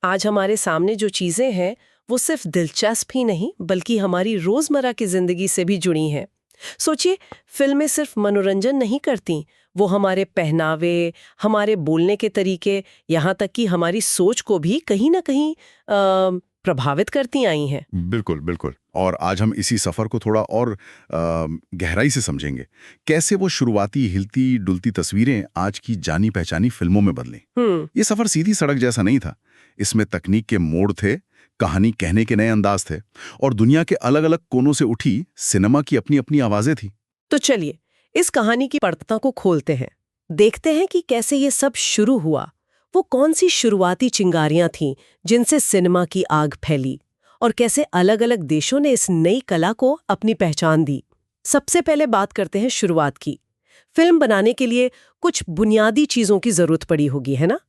आज हमारे सामने जो चीजें हैं वो सिर्फ दिलचस्प ही नहीं बल्कि हमारी रोजमर्रा की जिंदगी से भी जुड़ी हैं। सोचिए, फिल्में सिर्फ मनोरंजन नहीं करती, वो हमारे पहनावे, हमारे बोलने के तरीके, यहाँ तक कि हमारी सोच को भी कहीं ना कहीं प्रभावित करती आई हैं। बिल्कुल बिल्कुल। और आज हम इसी सफर को थोड़ा और गहराई से समझेंगे। कैसे वो शुरुआती हिलती डुलती तस्वीरें आज की जानी पहचानी फिल्मों में बदली। ये सफर सीधी सड़क जैसा नहीं था। इसमें तकनीक के मोड़ थे, कहानी कहने के नए अंदाज थे और दुनिया के अलग अलग कोनों से उठी सिनेमा की अपनी अपनी आवाजें थी। तो चलिए इस कहानी की पड़ता को खोलते हैं, देखते हैं कि कैसे ये सब शुरू हुआ। वो कौन सी शुरुआती चिंगारियां थीं जिनसे सिनेमा की आग फैली और कैसे अलग अलग देशों ने इस नई कला को अपनी पहचान दी। सबसे पहले बात करते हैं शुरुआत की। फिल्म बनाने के लिए कुछ बुनियादी चीजों की जरूरत पड़ी होगी, है ना?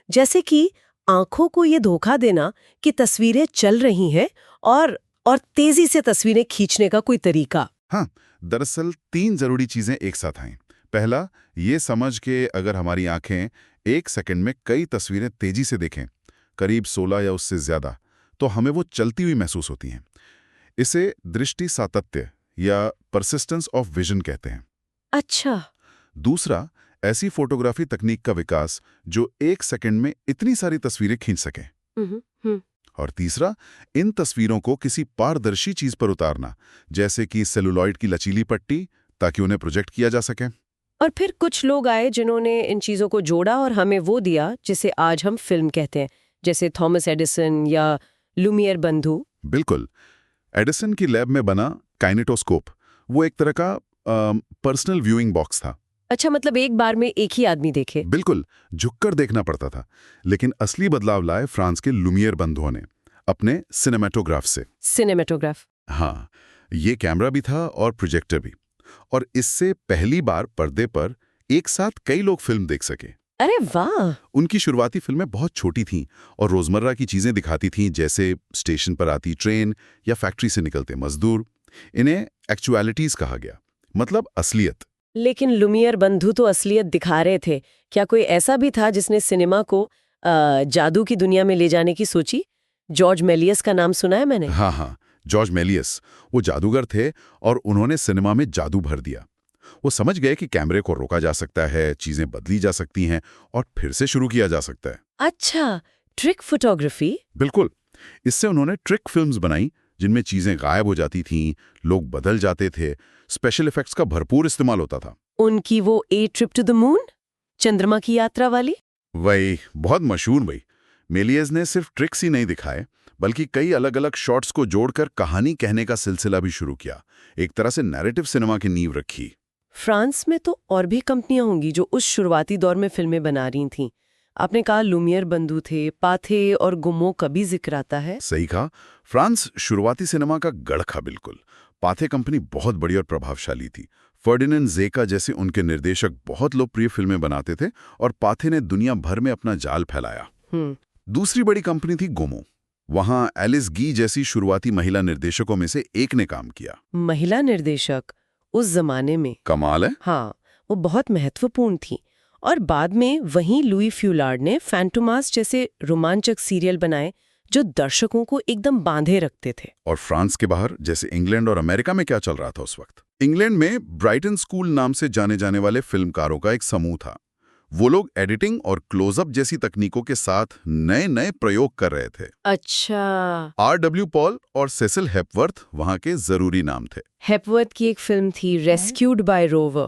जैसे कि आंखों को ये धोखा देना कि तस्वीरें चल रही हैं और तेजी से तस्वीरें खींचने का कोई तरीका। हाँ, दरअसल 3 जरूरी चीजें एक साथ आईं। पहला, ये समझ के अगर हमारी आंखें 1 सेकंड में कई तस्वीरें तेजी से देखें, करीब 16 या उससे ज्यादा, तो हमें वो चलती हुई महसूस होती हैं। इसे दृष्टि सातत्य या परसिस्टेंस ऑफ विजन कहते हैं। अच्छा। दूसरा, ऐसी फोटोग्राफी तकनीक का विकास जो 1 सेकंड में इतनी सारी तस्वीरें खींच सके। और तीसरा, इन तस्वीरों को किसी पारदर्शी चीज पर उतारना, जैसे कि सेलुलॉइड की लचीली पट्टी, ताकि उन्हें प्रोजेक्ट किया जा सके। और फिर कुछ लोग आए जिन्होंने इन चीजों को जोड़ा और हमें वो दिया जिसे आज हम फिल्म कहते हैं, जैसे थॉमस एडिसन या लुमियर बंधु। बिल्कुल। एडिसन की लैब में बना काइनेटोस्कोप वो एक तरह का पर्सनल व्यूइंग बॉक्स था। अच्छा, मतलब एक बार में एक ही आदमी देखे। बिल्कुल, झुककर देखना पड़ता था। लेकिन असली बदलाव लाए फ्रांस के लुमियर बंधुओं ने अपने सिनेमेटोग्राफ से। सिनेमेटोग्राफ। हाँ, ये कैमरा भी था और प्रोजेक्टर भी। और इससे पहली बार पर्दे पर एक साथ कई लोग फिल्म देख सके। अरे वाह! उनकी शुरुआती फिल्में बहुत छोटी थीं और रोजमर्रा की चीजें दिखाती थीं, जैसे स्टेशन पर आती ट्रेन या फैक्ट्री से निकलते मजदूर। इन्हें एक्चुअलिटीज कहा गया, मतलब असलियत। लेकिन लुमियर बंधु तो असलियत दिखा रहे थे। क्या कोई ऐसा भी था जिसने सिनेमा को जादू की दुनिया में ले जाने की सोची? जॉर्ज मेलियस का नाम सुना है मैंने। हाँ, जॉर्ज मेलियस वो जादूगर थे और उन्होंने सिनेमा में जादू भर दिया। वो समझ गए कि कैमरे को रोका जा सकता है, चीजें बदली जा सकती हैं और फिर से शुरू किया जा सकता है। अच्छा, ट्रिक फोटोग्राफी। बिल्कुल। इससे उन्होंने ट्रिक फिल्म्स बनाई जिनमें चीजें गायब हो जाती थीं, लोग बदल जाते थे, स्पेशल इफेक्ट्स का भरपूर इस्तेमाल होता था। उनकी वो ए ट्रिप टू द मून, चंद्रमा की यात्रा वाली। वही बहुत मशहूर भाई। मेलियस ने सिर्फ ट्रिक्स ही नहीं दिखाए, बल्कि कई अलग अलग शॉट्स को जोड़कर कहानी कहने का सिलसिला भी शुरू किया। एक तरह से नैरेटिव सिनेमा की नींव रखी। फ्रांस में तो और भी कंपनियां होंगी जो उस शुरुआती दौर में फिल्में बना रही थीं। आपने कहा लुमियर बंधु थे, पाथे और गुमो का भी जिक्र आता है। सही कहा। फ्रांस शुरुआती सिनेमा का गढ़ था बिल्कुल। पाथे कंपनी बहुत बड़ी और प्रभावशाली थी। फर्डिनेंड ज़ेका जैसे उनके निर्देशक बहुत लोकप्रिय फिल्में बनाते थे और पाथे ने दुनिया भर में अपना जाल फैलाया। दूसरी बड़ी कंपनी थी गोमो। वहां एलिस गी जैसी शुरुआती महिला निर्देशकों में से एक ने काम किया। महिला निर्देशक उस जमाने में कमाल है। हाँ, वो बहुत महत्वपूर्ण थी। और बाद में वहीं लुई फ्यूलार्ड ने फैंटोमास जैसे रोमांचक सीरियल बनाए जो दर्शकों को एकदम बांधे रखते थे। और फ्रांस के बाहर, जैसे इंग्लैंड और अमेरिका में क्या चल रहा था उस वक्त? इंग्लैंड में ब्राइटन स्कूल नाम से जाने जाने वाले फिल्मकारों का एक समूह था। वो लोग एडिटिंग और क्लोजअप जैसी तकनीकों के साथ नए नए प्रयोग कर रहे थे। अच्छा। R.W. पॉल और सेसिल हेपवर्थ वहां के जरूरी नाम थे। हेपवर्थ की एक फिल्म थी रेस्क्यूड बाय रोवर।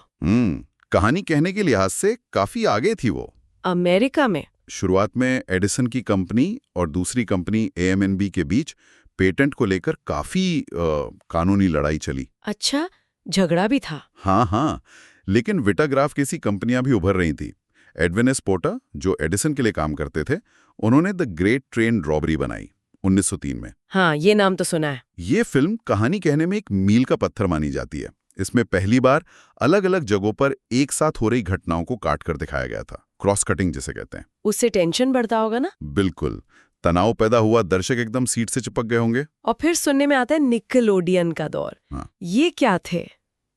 कहानी कहने के लिहाज से काफी आगे थी वो। अमेरिका में शुरुआत में एडिसन की कंपनी और दूसरी कंपनी AMNB के बीच पेटेंट को लेकर काफी कानूनी लड़ाई चली। अच्छा, झगड़ा भी था। हाँ, लेकिन विटाग्राफ जैसी कंपनियां भी उभर रही थी। एडविन एस पोर्टर, जो एडिसन के लिए काम करते थे, उन्होंने द ग्रेट ट्रेन रॉबरी बनाई 1903 में। हाँ, ये नाम तो सुना है। ये फिल्म कहानी कहने में एक मील का पत्थर मानी जाती है। इसमें पहली बार अलग अलग जगहों पर एक साथ हो रही घटनाओं को काटकर दिखाया गया था, क्रॉस कटिंग जिसे कहते हैं। उससे टेंशन बढ़ता होगा ना? बिल्कुल, तनाव पैदा हुआ, दर्शक एकदम सीट से चिपक गए होंगे। और फिर सुनने में आता है निकलोडियन का दौर। हाँ। ये क्या थे?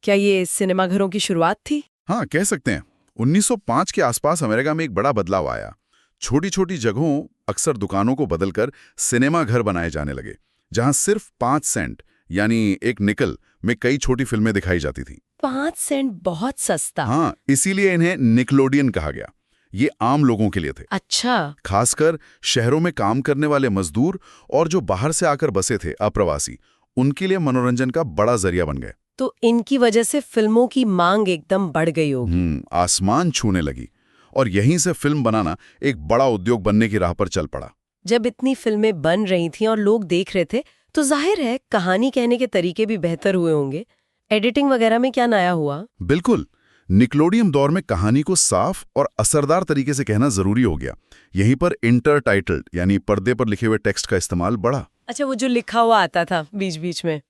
क्या ये सिनेमाघरों की शुरुआत थी? हाँ, कह सकते हैं। 1905 के आसपास अमेरिका में एक बड़ा बदलाव आया। छोटी छोटी जगहों अक्सर दुकानों को बदलकर सिनेमा घर बनाए जाने लगे, जहां सिर्फ 5 सेंट यानी एक निकल में कई छोटी फिल्में दिखाई जाती थी। 5 सेंट बहुत सस्ता। हाँ, इसीलिए इन्हें निकलोडियन कहा गया। ये आम लोगों के लिए थे, अच्छा। खासकर शहरों में काम करने वाले मजदूर और जो बाहर से आकर बसे थे अप्रवासी, उनके लिए मनोरंजन का बड़ा जरिया बन गए। तो इनकी वजह से फिल्मों की मांग एकदम बढ़ गई होगी। आसमान छूने लगी और यहीं से फिल्म बनाना एक बड़ा उद्योग बनने की राह पर चल पड़ा। जब इतनी फिल्में बन रही थीं और लोग देख रहे थे, तो जाहिर है कहानी कहने के तरीके भी बेहतर हुए होंगे। एडिटिंग वगैरह में क्या नया हुआ? बिल्कुल, निकलोडियन दौर में कहानी को साफ और असरदार तरीके से कहना जरूरी हो गया। यहीं पर इंटरटाइटल्ड यानी पर्दे पर लिखे हुए टेक्स्ट का इस्तेमाल बढ़ा। अच्छा, वो जो लिखा हुआ आता था बीच बीच में।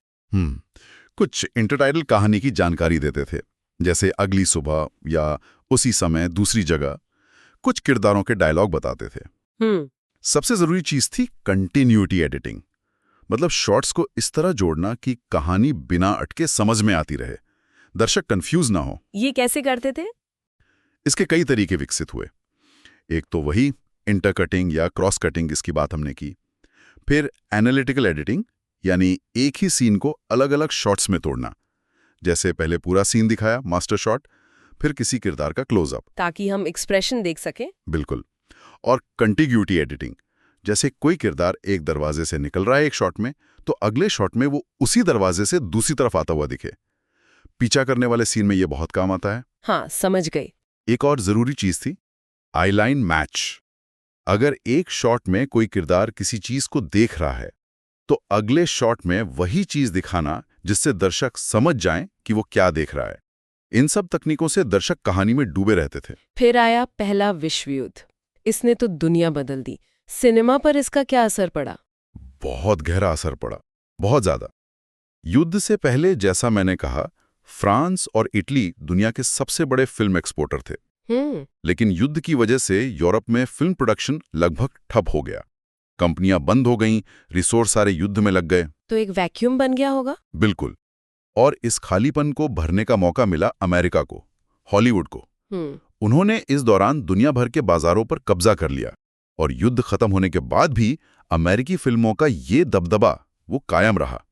कुछ इंटरटाइटल कहानी की जानकारी देते थे, जैसे अगली सुबह या उसी समय दूसरी जगह। कुछ किरदारों के डायलॉग बताते थे। सबसे जरूरी चीज थी कंटिन्यूटी एडिटिंग, मतलब शॉट्स को इस तरह जोड़ना कि कहानी बिना अटके समझ में आती रहे, दर्शक कंफ्यूज ना हो। ये कैसे करते थे? इसके कई तरीके विकसित हुए। एक तो वही इंटरकटिंग या क्रॉस कटिंग, इसकी बात हमने की। फिर एनालिटिकल एडिटिंग, यानी एक ही सीन को अलग अलग शॉट्स में तोड़ना, जैसे पहले पूरा सीन दिखाया मास्टर शॉट, फिर किसी किरदार का क्लोजअप, ताकि हम एक्सप्रेशन देख सकें। बिल्कुल। और कंटिग्यूटी एडिटिंग, जैसे कोई किरदार एक दरवाजे से निकल रहा है एक शॉट में, तो अगले शॉट में वो उसी दरवाजे से दूसरी तरफ आता हुआ दिखे। पीछा करने वाले सीन में ये बहुत काम आता है। हाँ, समझ गई। एक और जरूरी चीज थी आईलाइन मैच। अगर एक शॉट में कोई किरदार किसी चीज को देख रहा है, तो अगले शॉट में वही चीज दिखाना जिससे दर्शक समझ जाएं कि वो क्या देख रहा है। इन सब तकनीकों से दर्शक कहानी में डूबे रहते थे। फिर आया पहला विश्व युद्ध। इसने तो दुनिया बदल दी। सिनेमा पर इसका क्या असर पड़ा? बहुत गहरा असर पड़ा, बहुत ज्यादा। युद्ध से पहले, जैसा मैंने कहा, फ्रांस और इटली दुनिया के सबसे बड़े फिल्म एक्सपोर्टर थे। लेकिन युद्ध की वजह से यूरोप में फिल्म प्रोडक्शन लगभग ठप हो गया। कंपनियां बंद हो गईं, रिसोर्स सारे युद्ध में लग गए। तो एक वैक्यूम बन गया होगा? बिल्कुल। और इस खालीपन को भरने का मौका मिला अमेरिका को, हॉलीवुड को। उन्होंने इस दौरान दुनिया भर के बाजारों पर कब्जा कर लिया, और युद्ध खत्म होने के बाद भी अमेरिकी फिल्मों का ये दबदबा वो कायम रहा।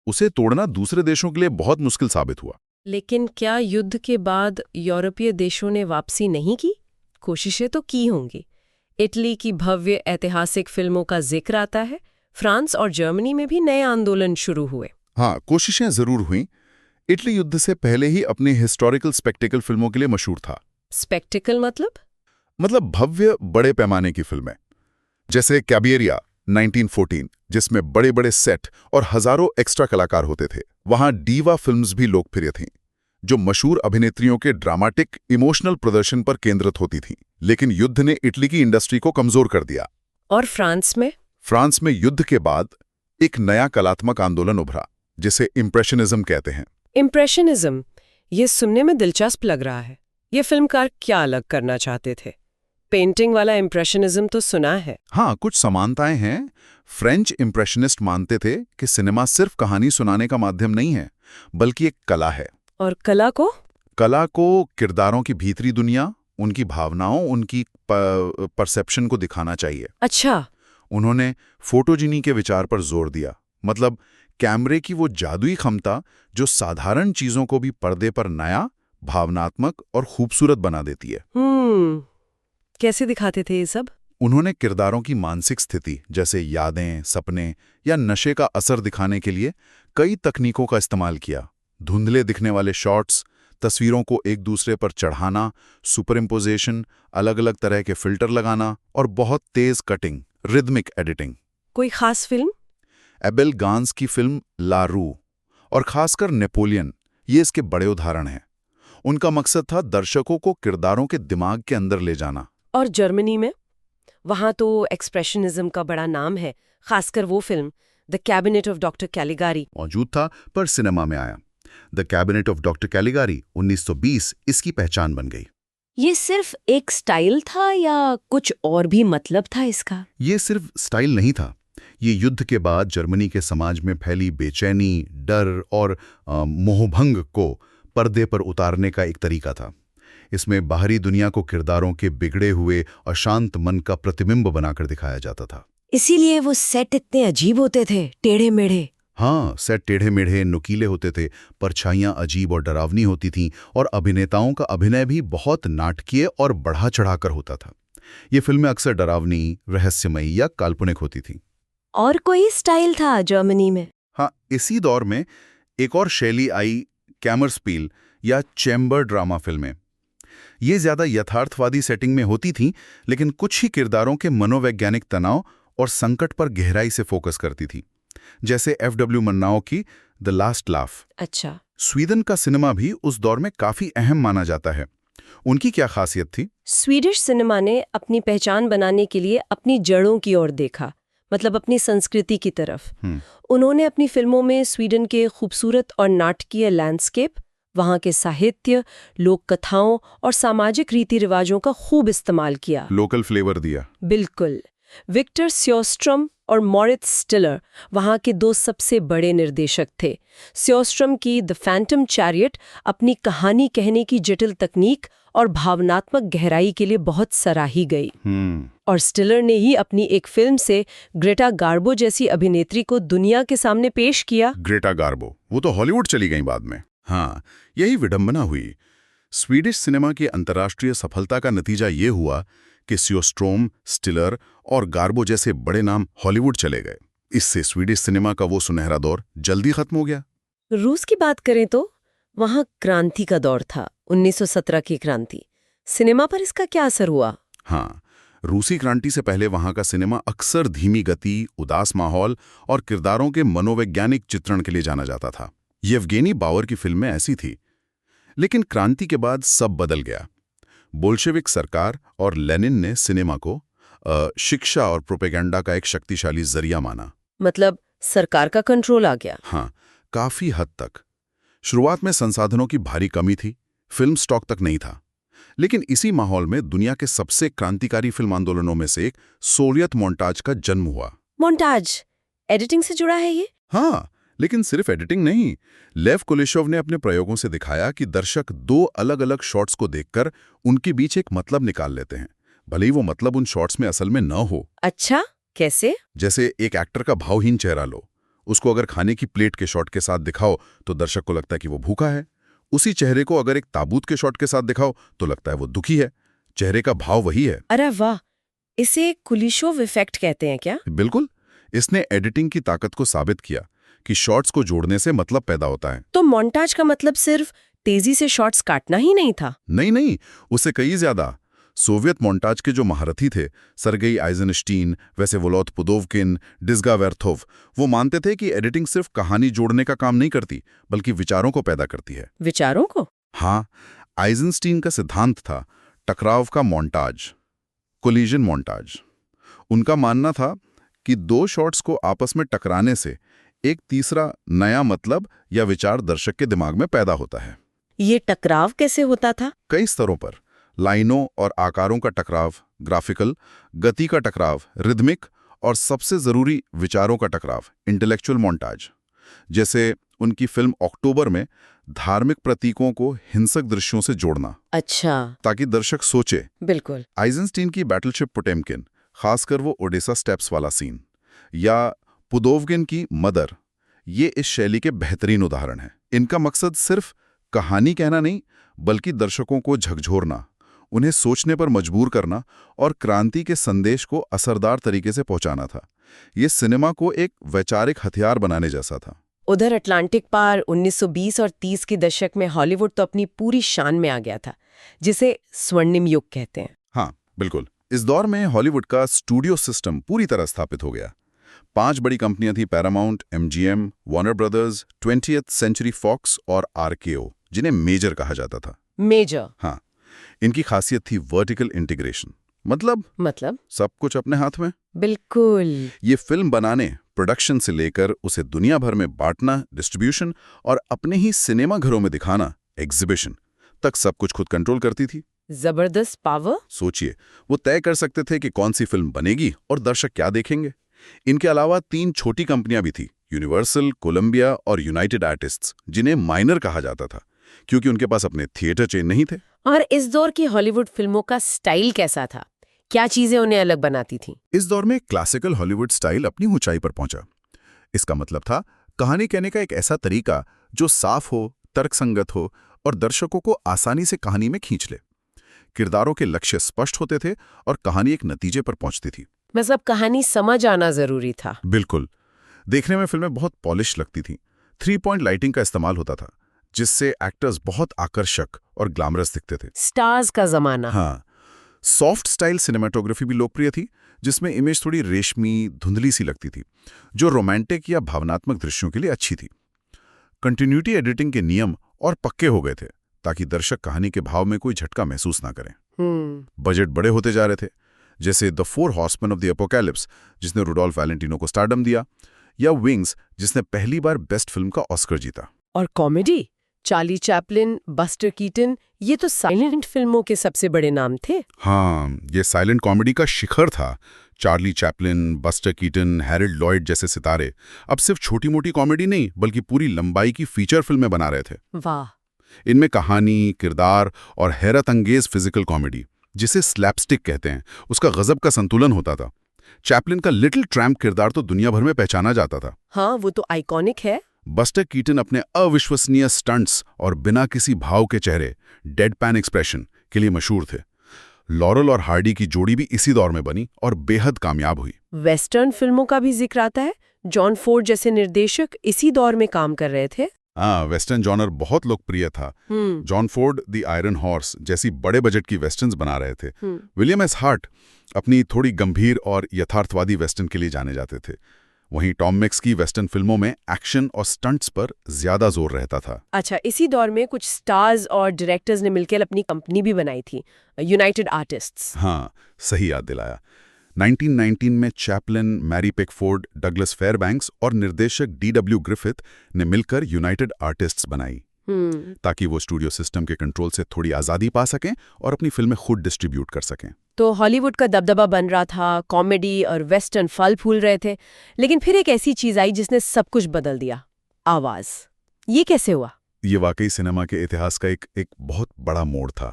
उसे तोड़ना दूसरे देशों के लिए बहुत मुश्किल साबित हुआ। लेकिन क्या युद्ध के बाद यूरोपीय देशों ने वापसी नहीं की? कोशिशें तो की होंगी। इटली की भव्य ऐतिहासिक फिल्मों का जिक्र आता है। फ्रांस और जर्मनी में भी नए आंदोलन शुरू हुए। हाँ, कोशिशें जरूर हुईं। इटली युद्ध से पहले ही अपनी हिस्टोरिकल स्पेक्टिकल फिल्मों के लिए मशहूर था। स्पेक्टिकल मतलब भव्य बड़े पैमाने की फिल्में, जैसे कैबियरिया 1914, जिसमें बड़े बड़े सेट और हजारों एक्स्ट्रा कलाकार होते थे। वहां डीवा फिल्म्स भी लोकप्रिय थीं, जो मशहूर अभिनेत्रियों के ड्रामाटिक इमोशनल प्रदर्शन पर केंद्रित होती थीं। लेकिन युद्ध ने इटली की इंडस्ट्री को कमजोर कर दिया। और फ्रांस में युद्ध के बाद एक नया कलात्मक आंदोलन उभरा, जिसे इम्प्रेशनिज्म कहते हैं। इम्प्रेशनिज्म, ये सुनने में दिलचस्प लग रहा है। ये फिल्मकार क्या अलग करना चाहते थे? पेंटिंग वाला इम्प्रेशनिज्म तो सुना है। हाँ, कुछ समानताएं हैं। फ्रेंच इम्प्रेशनिस्ट मानते थे कि सिनेमा सिर्फ कहानी सुनाने का माध्यम नहीं है, बल्कि एक कला है। और कला को किरदारों की भीतरी दुनिया, उनकी भावनाओं, उनकी परसेप्शन को दिखाना चाहिए। अच्छा। उन्होंने फोटोजिनी के विचार पर जोर दिया, मतलब कैमरे की वो जादुई क्षमता जो साधारण चीजों को भी पर्दे पर नया, भावनात्मक और खूबसूरत बना देती है। कैसे दिखाते थे ये सब? उन्होंने किरदारों की मानसिक स्थिति, जैसे यादें, सपने या नशे का असर दिखाने के लिए कई तकनीकों का इस्तेमाल किया। धुंधले दिखने वाले शॉट्स, तस्वीरों को एक दूसरे पर चढ़ाना, सुपरइम्पोजिशन, अलग अलग तरह के फिल्टर लगाना, और बहुत तेज कटिंग, रिदमिक एडिटिंग। कोई खास फिल्म? एबेल गांस की फिल्म ला रू और खासकर नेपोलियन, ये इसके बड़े उदाहरण हैं। उनका मकसद था दर्शकों को किरदारों के दिमाग के अंदर ले जाना। और जर्मनी में? वहां तो एक्सप्रेशनिज्म का बड़ा नाम है, खासकर वो film the cabinet of doctor Caligari. मौजूद था, पर सिनेमा में आया। The cabinet of doctor Caligari 1920 इसकी पहचान बन गई। ये सिर्फ एक स्टाइल था या कुछ और भी मतलब था इसका? ये सिर्फ स्टाइल नहीं था। ये युद्ध के बाद जर्मनी के समाज में फैली बेचैनी, डर और मोहभंग को पर्दे पर उतारने का एक तरीका था। इसमें बाहरी दुनिया को किरदारों के बिगड़े हुए और शांत मन का प्रतिबिंब बनाकर दिखाया जाता था। इसीलिए वो सेट इतने अजीब होते थे, टेढ़े मेढ़े। हाँ, सेट टेढ़े मेढ़े नुकीले होते थे, परछाइयां अजीब और डरावनी होती थीं और अभिनेताओं का अभिनय भी बहुत नाटकीय और बढ़ा चढ़ाकर होता था। ये फिल्में अक्सर डरावनी, रहस्यमयी या काल्पनिक होती थीं। और कोई स्टाइल था जर्मनी में? हाँ, इसी दौर में एक और शैली आई, कैमरस्पील या चैम्बर ड्रामा फिल्में। ये ज्यादा यथार्थवादी सेटिंग में होती थीं, लेकिन कुछ ही किरदारों के मनोवैज्ञानिक तनाव और संकट पर गहराई से फोकस करती थी, जैसे F.W. मन्नाओ की द लास्ट लाफ। अच्छा। स्वीडन का सिनेमा भी उस दौर में काफी अहम माना जाता है। उनकी क्या खासियत थी? स्वीडिश सिनेमा ने अपनी पहचान बनाने के लिए अपनी जड़ों की ओर देखा, मतलब अपनी संस्कृति की तरफ। उन्होंने अपनी फिल्मों में स्वीडन के खूबसूरत और नाटकीय लैंडस्केप, वहाँ के साहित्य, लोक कथाओं और सामाजिक रीति रिवाजों का खूब इस्तेमाल किया। लोकल फ्लेवर दिया। बिल्कुल। विक्टर स्योस्ट्रम और मॉरिट्स स्टिलर वहाँ के दो सबसे बड़े निर्देशक थे। स्योस्ट्रम की द फैंटम चैरियट अपनी कहानी कहने की जटिल तकनीक और भावनात्मक गहराई के लिए बहुत सराही गई। और स्टिलर ने ही अपनी एक फिल्म से ग्रेटा गार्बो जैसी अभिनेत्री को दुनिया के सामने पेश किया। ग्रेटा गार्बो, वो तो हॉलीवुड चली गई बाद में। हाँ, यही विडंबना हुई। स्वीडिश सिनेमा की अंतर्राष्ट्रीय सफलता का नतीजा ये हुआ कि स्योस्ट्रोम, स्टिलर और गार्बो जैसे बड़े नाम हॉलीवुड चले गए। इससे स्वीडिश सिनेमा का वो सुनहरा दौर जल्दी खत्म हो गया। रूस की बात करें तो वहाँ क्रांति का दौर था, 1917 की क्रांति। सिनेमा पर इसका क्या असर हुआ? हाँ, रूसी क्रांति से पहले वहाँ का सिनेमा अक्सर धीमी गति, उदास माहौल और किरदारों के मनोवैज्ञानिक चित्रण के लिए जाना जाता था। येवगेनी बावर की फिल्में ऐसी थी। लेकिन क्रांति के बाद सब बदल गया। बोल्शेविक सरकार और लेनिन ने सिनेमा को शिक्षा और प्रोपेगेंडा का एक शक्तिशाली जरिया माना। मतलब सरकार का कंट्रोल आ गया? हाँ, काफी हद तक। शुरुआत में संसाधनों की भारी कमी थी, फिल्म स्टॉक तक नहीं था। लेकिन इसी माहौल में दुनिया के सबसे क्रांतिकारी फिल्म आंदोलनों में से एक सोवियत मोन्टाज का जन्म हुआ। मोन्टाज एडिटिंग से जुड़ा है ये? हाँ, लेकिन सिर्फ एडिटिंग नहीं। लेव कुलिशोव ने अपने प्रयोगों से दिखाया कि दर्शक दो अलग अलग शॉट्स को देखकर उनके बीच एक मतलब निकाल लेते हैं, भले ही वो मतलब उन शॉट्स में असल में न हो। अच्छा, कैसे? जैसे एक एक्टर का भावहीन चेहरा लो, उसको अगर खाने की प्लेट के शॉट के साथ दिखाओ तो दर्शक को लगता है कि वो भूखा है। उसी चेहरे को अगर एक ताबूत के शॉट के साथ दिखाओ तो लगता है वो दुखी है। चेहरे का भाव वही है। अरे वाह, इसे कुलिशोव इफेक्ट कहते हैं क्या? बिल्कुल। इसने एडिटिंग की ताकत को साबित किया कि शॉट्स को जोड़ने से मतलब पैदा होता है। तो मोन्टाज का मतलब सिर्फ तेजी से शॉट्स काटना ही नहीं था? नहीं, उससे कई ज्यादा। सोवियत मोन्टाज के जो महारथी थे, सर्गेई आइजनस्टीन, वैसे वोलोद पुदोवकिन, डिज़गा वेर्थोव, वो मानते थे कि एडिटिंग सिर्फ कहानी जोड़ने का काम नहीं करती, बल्कि विचारों को पैदा करती है। विचारों को? हाँ, आइजनस्टीन का सिद्धांत था टकराव का मोन्टाज, कोलिजन मोन्टाज। उनका मानना था कि दो शॉट्स को आपस में टकराने से एक तीसरा नया मतलब या विचार दर्शक के दिमाग में पैदा होता है। ये टकराव कैसे होता था? कई स्तरों पर। लाइनों और आकारों का टकराव, ग्राफिकल, गति का टकराव, रिदमिक, और सबसे जरूरी विचारों का टकराव, इंटेलेक्चुअल मोन्टाज। जैसे उनकी फिल्म अक्टूबर में धार्मिक प्रतीकों को हिंसक दृश्यों से जोड़ना। अच्छा। ताकि दर्शक सोचे। बिल्कुल। आइजनस्टीन की बैटलशिप पोटेमकिन, खासकर वो ओडेसा स्टेप्स वाला सीन, या पुदोवकिन की मदर, ये इस शैली के बेहतरीन उदाहरण हैं। इनका मकसद सिर्फ कहानी कहना नहीं, बल्कि दर्शकों को झकझोरना, उन्हें सोचने पर मजबूर करना और क्रांति के संदेश को असरदार तरीके से पहुंचाना था। ये सिनेमा को एक वैचारिक हथियार बनाने जैसा था। उधर अटलांटिक पार 1920 और 30 के दशक में हॉलीवुड तो अपनी पूरी शान में आ गया था, जिसे स्वर्णिम युग कहते हैं। हाँ, बिल्कुल। इस दौर में हॉलीवुड का स्टूडियो सिस्टम पूरी तरह स्थापित हो गया। 5 बड़ी कंपनियां थी, Paramount, MGM, Warner Brothers, 20th century Fox और RKO, जिन्हें मेजर कहा जाता था। मेजर? हाँ। इनकी खासियत थी वर्टिकल इंटीग्रेशन, मतलब सब कुछ अपने हाथ में। बिल्कुल। ये फिल्म बनाने, प्रोडक्शन से लेकर उसे दुनिया भर में बांटना, डिस्ट्रीब्यूशन और अपने ही सिनेमा घरों में दिखाना, एग्जीबिशन तक सब कुछ खुद कंट्रोल करती थी। जबरदस्त पावर। सोचिए, वो तय कर सकते थे कि कौन सी फिल्म बनेगी और दर्शक क्या देखेंगे। इनके अलावा 3 छोटी कंपनियां भी थी, यूनिवर्सल, कोलंबिया और यूनाइटेड आर्टिस्ट्स, जिन्हें माइनर कहा जाता था, क्योंकि उनके पास अपने थिएटर चेन नहीं थे। और इस दौर की हॉलीवुड फिल्मों का स्टाइल कैसा था? क्या चीजें उन्हें अलग बनाती थीं? इस दौर में क्लासिकल हॉलीवुड स्टाइल अपनी ऊंचाई पर पहुंचा। इसका मतलब था कहानी कहने का एक ऐसा तरीका जो साफ हो, तर्कसंगत हो और दर्शकों को आसानी से कहानी में खींच ले। किरदारों के लक्ष्य स्पष्ट होते थे और कहानी एक नतीजे पर पहुंचती थी। मतलब कहानी समझ आना जरूरी था। बिल्कुल। देखने में फिल्में बहुत पॉलिश लगती थीं। 3 पॉइंट लाइटिंग का इस्तेमाल होता था, जिससे एक्टर्स बहुत आकर्षक और ग्लैमरस दिखते थे। स्टार्स का जमाना। हाँ, सॉफ्ट स्टाइल सिनेमेटोग्राफी भी लोकप्रिय थी, जिसमें इमेज थोड़ी रेशमी, धुंधली सी लगती थी, जो रोमांटिक या भावनात्मक दृश्यों के लिए अच्छी थी। कंटिन्यूटी एडिटिंग के नियम और पक्के हो गए थे, ताकि दर्शक कहानी के भाव में कोई झटका महसूस ना करें। बजट बड़े होते जा रहे थे, जैसे the 4 horseman of the apocalypse, जिसने रुडोल्फ वैलेंटिनो को स्टारडम दिया, या विंग्स, जिसने पहली बार बेस्ट फिल्म का ऑस्कर जीता। और comedy, Charlie Chaplin, buster Keaton, ये तो साइलेंट फिल्मों के सबसे बड़े नाम थे। हाँ, ये साइलेंट कॉमेडी का शिखर था। Charlie Chaplin, buster Keaton, Harold Lloyd जैसे सितारे अब सिर्फ छोटी-मोटी कॉमेडी नहीं, बल्कि पूरी लंबाई की फीचर फिल्में बना रहे थे। वाह। इनमें कहानी, किरदार और हैरत अंगेज फिजिकल कॉमेडी, जिसे स्लैपस्टिक कहते हैं, उसका गजब का संतुलन होता था। चैपलिन का लिटिल ट्रैम्प किरदार तो दुनिया भर में पहचाना जाता था। हाँ, वो तो आइकॉनिक है। बस्टर कीटन अपने अविश्वसनीय स्टंट्स और बिना किसी भाव के चेहरे, डेडपैन एक्सप्रेशन के लिए मशहूर थे। लॉरेल और हार्डी की जोड़ी भी इसी दौर में बनी और बेहद कामयाब हुई। वेस्टर्न फिल्मों का भी जिक्र आता है। जॉन फोर्ड जैसे निर्देशक इसी दौर में काम कर रहे थे। हाँ, वेस्टर्न जॉनर बहुत लोकप्रिय था। John Ford the iron horse जैसी बड़े बजट की वेस्टर्न्स बना रहे थे। विलियम एस हार्ट अपनी थोड़ी गंभीर और यथार्थवादी वेस्टर्न के लिए जाने जाते थे। वहीं टॉम मिक्स की वेस्टर्न फिल्मों में एक्शन और स्टंट्स पर ज्यादा जोर रहता था। अच्छा, इसी दौर में कुछ स्टार्स और डायरेक्टर्स ने मिलकर अपनी कंपनी भी बनाई थी, यूनाइटेड आर्टिस्ट्स। हाँ, सही याद दिलाया। 1919 में Chaplin, Mary Pickford, Douglas Fairbanks और निर्देशक D.W. ग्रिफिथ ने मिलकर यूनाइटेड आर्टिस्ट्स बनाई, ताकि वो स्टूडियो सिस्टम के कंट्रोल से थोड़ी आज़ादी पा सकें और अपनी फिल्में खुद डिस्ट्रीब्यूट कर सकें। तो हॉलीवुड का दबदबा बन रहा था, कॉमेडी और वेस्टर्न फल फूल रहे थे, लेकिन फिर एक ऐसी चीज आई जिसने सब कुछ बदल दिया, आवाज। ये कैसे हुआ? ये वाकई सिनेमा के इतिहास का एक बहुत बड़ा मोड़ था।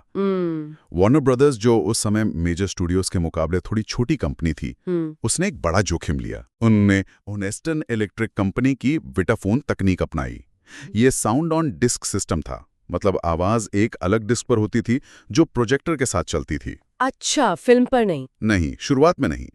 वार्नर ब्रदर्स, जो उस समय मेजर स्टूडियोज के मुकाबले थोड़ी छोटी कंपनी थी, उसने एक बड़ा जोखिम लिया। उन्होंने ओनेस्टन इलेक्ट्रिक कंपनी की विटाफोन तकनीक अपनाई। ये साउंड ऑन डिस्क सिस्टम था, मतलब आवाज एक अलग डिस्क पर होती थी जो प्रोजेक्टर के साथ चलती थी। अच्छा, फिल्म पर नहीं? नहीं, शुरुआत में नहीं।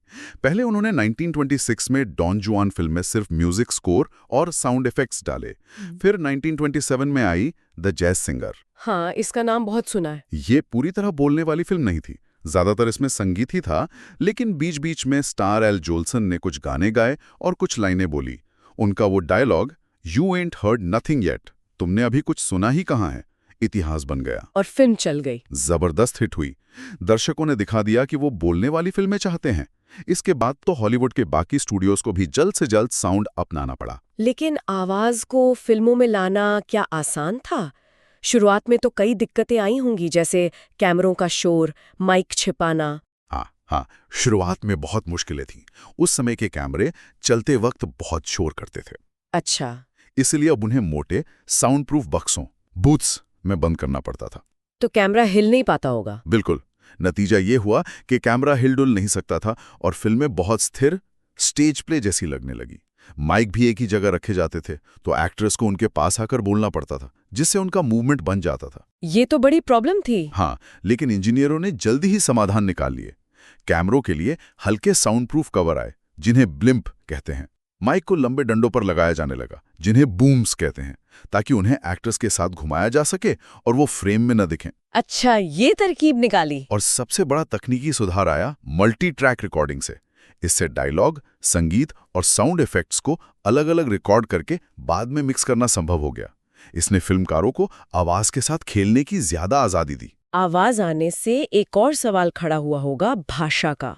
पहले उन्होंने 1926 में डॉन जुआन फिल्म में सिर्फ म्यूजिक स्कोर और साउंड इफेक्ट्स डाले। फिर 1927 में आई द जैज सिंगर। हाँ, इसका नाम बहुत सुना है। ये पूरी तरह बोलने वाली फिल्म नहीं थी, ज्यादातर इसमें संगीत ही था, लेकिन बीच बीच में स्टार एल जोल्सन ने कुछ गाने गाए और कुछ लाइनें बोली। उनका वो dialogue, "you ain't heard nothing yet", तुमने अभी कुछ सुना ही कहाँ है, इतिहास बन गया और फिल्म चल गई। जबरदस्त हिट हुई। दर्शकों ने दिखा दिया कि वो बोलने वाली फिल्में चाहते हैं। इसके बाद तो हॉलीवुड के बाकी स्टूडियोज को भी जल्द से जल्द साउंड अपनाना पड़ा। लेकिन आवाज को फिल्मों में लाना क्या आसान था? शुरुआत में तो कई दिक्कतें आई होंगी, जैसे कैमरों का शोर, माइक छिपाना। हाँ, शुरुआत में बहुत मुश्किलें थीं। उस समय के कैमरे चलते वक्त बहुत शोर करते थे। अच्छा। इसलिए अब उन्हें मोटे साउंड प्रूफ बक्सों, बूथ्स में बंद करना पड़ता था। तो कैमरा हिल नहीं पाता होगा। बिल्कुल। नतीजा ये हुआ कि कैमरा हिलडुल नहीं सकता था और फिल्में बहुत स्थिर, स्टेज प्ले जैसी लगने लगी। माइक भी एक ही जगह रखे जाते थे, तो एक्ट्रेस को उनके पास आकर बोलना पड़ता था, जिससे उनका मूवमेंट बन जाता था। ये तो बड़ी प्रॉब्लम थी। हाँ, लेकिन इंजीनियरों ने जल्दी ही समाधान निकाल लिए। कैमरों के लिए हल्के साउंड प्रूफ कवर आए, जिन्हें ब्लिम्प कहते हैं। माइक को लंबे डंडों पर लगाया जाने लगा, जिन्हें बूम्स कहते हैं, ताकि उन्हें एक्टर्स के साथ घुमाया जा सके और वो फ्रेम में न दिखें। अच्छा, ये तरकीब निकाली। और सबसे बड़ा तकनीकी सुधार आया मल्टी ट्रैक रिकॉर्डिंग से। इससे डायलॉग, संगीत और साउंड इफेक्ट्स को अलग अलग रिकॉर्ड करके बाद में मिक्स करना संभव हो गया। इसने फिल्मकारों को आवाज के साथ खेलने की ज्यादा आजादी दी। आवाज आने से एक और सवाल खड़ा हुआ होगा, भाषा का।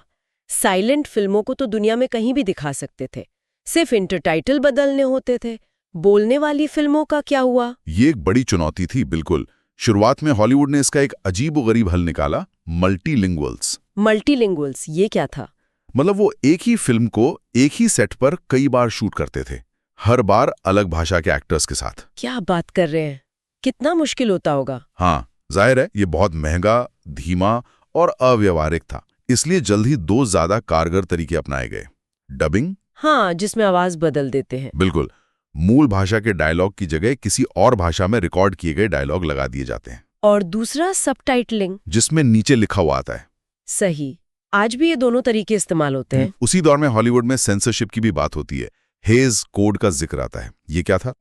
साइलेंट फिल्मों को तो दुनिया में कहीं भी दिखा सकते थे, सिर्फ इंटरटाइटल बदलने होते थे। बोलने वाली फिल्मों का क्या हुआ? ये एक बड़ी चुनौती थी। बिल्कुल। शुरुआत में हॉलीवुड ने इसका एक अजीबोगरीब हल निकाला, मल्टीलिंगुअल्स। मल्टीलिंगुअल्स ये क्या था? मतलब वो एक ही फिल्म को एक ही सेट पर कई बार शूट करते थे, हर बार अलग भाषा के एक्टर्स के साथ। क्या बात कर रहे हैं, कितना मुश्किल होता होगा। हाँ, जाहिर है ये बहुत महंगा, धीमा और अव्यवहारिक था, इसलिए जल्द ही 2 ज्यादा कारगर तरीके अपनाए गए। डबिंग, हाँ, जिसमें आवाज बदल देते हैं। बिल्कुल, मूल भाषा के डायलॉग की जगह किसी और भाषा में रिकॉर्ड किए गए डायलॉग लगा दिए जाते हैं। और दूसरा सबटाइटलिंग, जिसमें नीचे लिखा हुआ आता है। सही, आज भी ये दोनों तरीके इस्तेमाल होते हैं। उसी दौर में हॉलीवुड में सेंसरशिप की भी बात होती है। हेज कोड का जिक्र आता है। ये क्या था?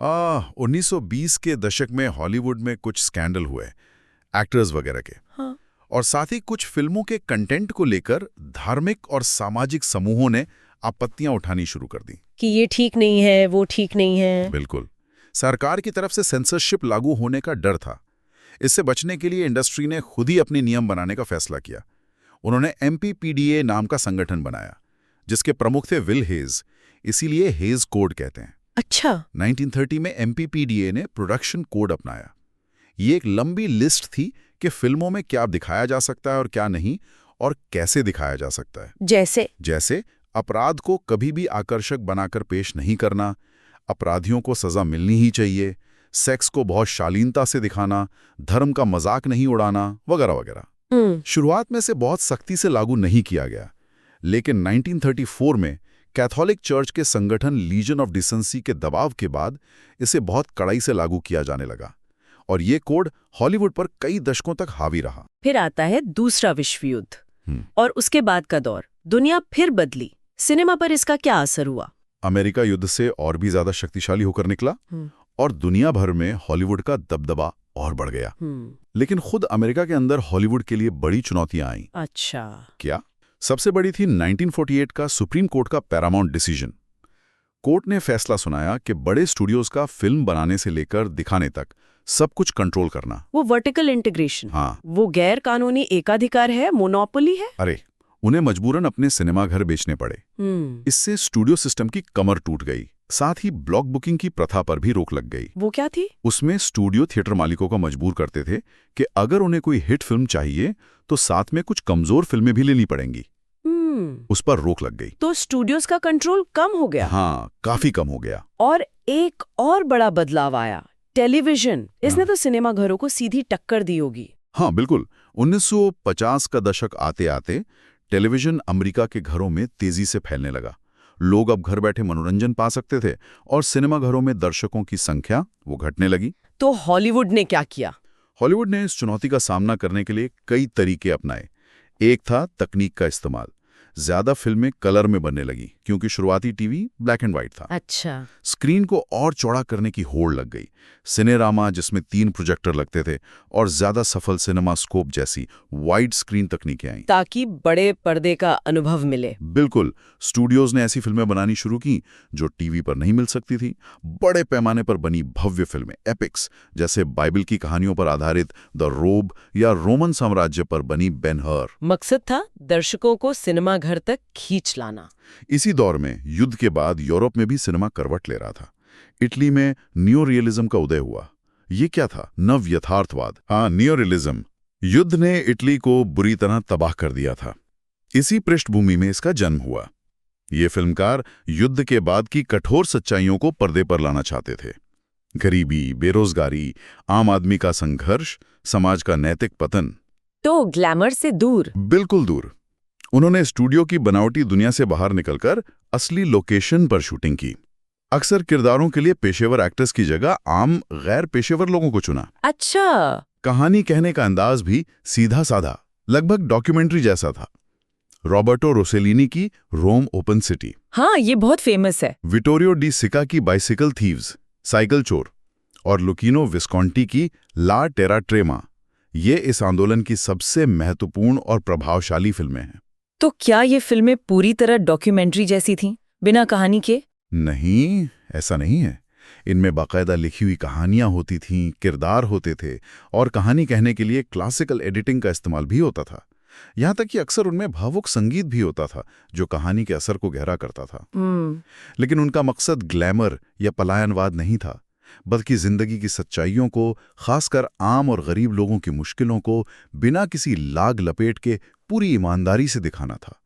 1920 के दशक में हॉलीवुड में कुछ स्कैंडल हुए एक्टर्स वगैरह के। हाँ। और साथ ही कुछ फिल्मों के कंटेंट को लेकर धार्मिक और सामाजिक समूहों ने आपत्तियां उठानी शुरू कर दी कि ये ठीक नहीं है, वो ठीक नहीं है। बिल्कुल, सरकार की तरफ से सेंसरशिप लागू होने का डर था। इससे बचने के लिए इंडस्ट्री ने खुद ही अपनी नियम बनाने का फैसला किया। उन्होंने MPPDA नाम का संगठन बनाया, जिसके प्रमुख थे विल हेज, इसीलिए हेज कोड कहते हैं। अच्छा। 1930 में MPPDA ने प्रोडक्शन कोड अपनाया। ये एक लंबी लिस्ट थी कि फिल्मों में क्या दिखाया जा सकता है और क्या नहीं, और कैसे दिखाया जा सकता है। जैसे अपराध को कभी भी आकर्षक बनाकर पेश नहीं करना, अपराधियों को सजा मिलनी ही चाहिए, सेक्स को बहुत शालीनता से दिखाना, धर्म का मजाक नहीं उड़ाना, वगैरह वगैरह। शुरुआत में से बहुत सख्ती से लागू नहीं किया गया, लेकिन 1934 में कैथोलिक चर्च के संगठन लीजन ऑफ डिसेंसी के दबाव के बाद इसे बहुत कड़ाई से लागू किया जाने लगा, और ये कोड हॉलीवुड पर कई दशकों तक हावी रहा। फिर आता है दूसरा विश्व युद्ध और उसके बाद का दौर। दुनिया फिर बदली। सिनेमा पर इसका क्या असर हुआ? अमेरिका युद्ध से और भी ज्यादा शक्तिशाली होकर निकला और दुनिया भर में हॉलीवुड का दबदबा और बढ़ गया। लेकिन खुद अमेरिका के अंदर हॉलीवुड के लिए बड़ी चुनौतियां आईं। अच्छा। क्या? सबसे बड़ी थी 1948 का सुप्रीम कोर्ट का पैरामाउंट डिसीजन। कोर्ट ने फैसला सुनाया कि बड़े स्टूडियोज का फिल्म बनाने से लेकर दिखाने तक सब कुछ कंट्रोल करना। वो वर्टिकल इंटीग्रेशन। हाँ। वो गैर कानूनी एकाधिकार है, मोनोपोली है। अरे, उन्हें मजबूरन अपने सिनेमा घर बेचने पड़े। इससे स्टूडियो सिस्टम की कमर टूट गई। साथ ही ब्लॉक बुकिंग की प्रथा पर भी रोक लग गई। वो क्या थी? उसमें स्टूडियो थिएटर मालिकों को मजबूर करते थे कि अगर उन्हें कोई हिट फिल्म चाहिए तो साथ में कुछ कमजोर फिल्में भी लेनी पड़ेंगी। उस पर रोक लग गई। तो स्टूडियोज का कंट्रोल कम हो गया। हाँ, काफी कम हो गया। और एक और बड़ा बदलाव आया, टेलीविजन। इसने तो सिनेमा घरों को सीधी टक्कर दी होगी। हाँ बिल्कुल। 1950 का दशक आते आते टेलीविजन अमेरिका के घरों में तेजी से फैलने लगा। लोग अब घर बैठे मनोरंजन पा सकते थे और सिनेमा घरों में दर्शकों की संख्या वो घटने लगी। तो हॉलीवुड ने क्या किया? हॉलीवुड ने इस चुनौती का सामना करने के लिए कई तरीके अपनाए। एक था तकनीक का इस्तेमाल। ज्यादा फिल्में कलर में बनने लगी क्योंकि शुरुआती टीवी ब्लैक एंड व्हाइट था। अच्छा। स्क्रीन को और चौड़ा करने की होड़ लग गई। सिनेरामा, जिसमें 3 प्रोजेक्टर लगते थे, और ज्यादा सफल सिनेमा स्कोप जैसी वाइड स्क्रीन तकनीकें आईं, ताकि बड़े पर्दे का अनुभव मिले। बिल्कुल। स्टूडियोज ने ऐसी फिल्में बनानी शुरू की जो टीवी पर नहीं मिल सकती थी। बड़े पैमाने पर बनी भव्य फिल्में, एपिक्स, जैसे बाइबल की कहानियों पर आधारित द रोब या रोमन साम्राज्य पर बनी बेन-हर। मकसद था दर्शकों को सिनेमा घर तक खींच लाना। इसी दौर में युद्ध के बाद यूरोप में भी सिनेमा करवट ले रहा था। इटली में नियो रियलिज्म का उदय हुआ। ये क्या था? नव यथार्थवाद। हाँ, नियो रियलिज्म। युद्ध ने इटली को बुरी तरह तबाह कर दिया था। इसी पृष्ठभूमि में इसका जन्म हुआ। ये फिल्मकार युद्ध के बाद की कठोर सच्चाइयों को पर्दे पर लाना चाहते थे। गरीबी, बेरोजगारी, आम आदमी का संघर्ष, समाज का नैतिक पतन। तो ग्लैमर से दूर। बिल्कुल दूर। उन्होंने स्टूडियो की बनावटी दुनिया से बाहर निकलकर असली लोकेशन पर शूटिंग की। अक्सर किरदारों के लिए पेशेवर एक्टर्स की जगह आम गैर पेशेवर लोगों को चुना। अच्छा। कहानी कहने का अंदाज भी सीधा साधा, लगभग डॉक्यूमेंट्री जैसा था। रॉबर्टो रोसेलिनी की रोम ओपन सिटी। हाँ, ये बहुत फेमस है। विटोरियो डी सिका की बाइसिकल थीव्स, साइकिल चोर, और लुकिनो विस्कॉन्टी की ला टेरा ट्रेमा, ये इस आंदोलन की सबसे महत्वपूर्ण और प्रभावशाली फिल्में हैं। तो क्या ये फिल्में पूरी तरह डॉक्यूमेंट्री जैसी थीं, बिना कहानी के? नहीं, ऐसा नहीं है। इनमें बाकायदा लिखी हुई कहानियां होती थीं, किरदार होते थे, और कहानी कहने के लिए क्लासिकल एडिटिंग का इस्तेमाल भी होता था। यहाँ तक कि अक्सर उनमें भावुक संगीत भी होता था जो कहानी के असर को गहरा करता था। लेकिन उनका मकसद ग्लैमर या पलायनवाद नहीं था, बल्कि जिंदगी की सच्चाइयों को, खासकर आम और गरीब लोगों की मुश्किलों को बिना किसी लाग लपेट के पूरी ईमानदारी से दिखाना था।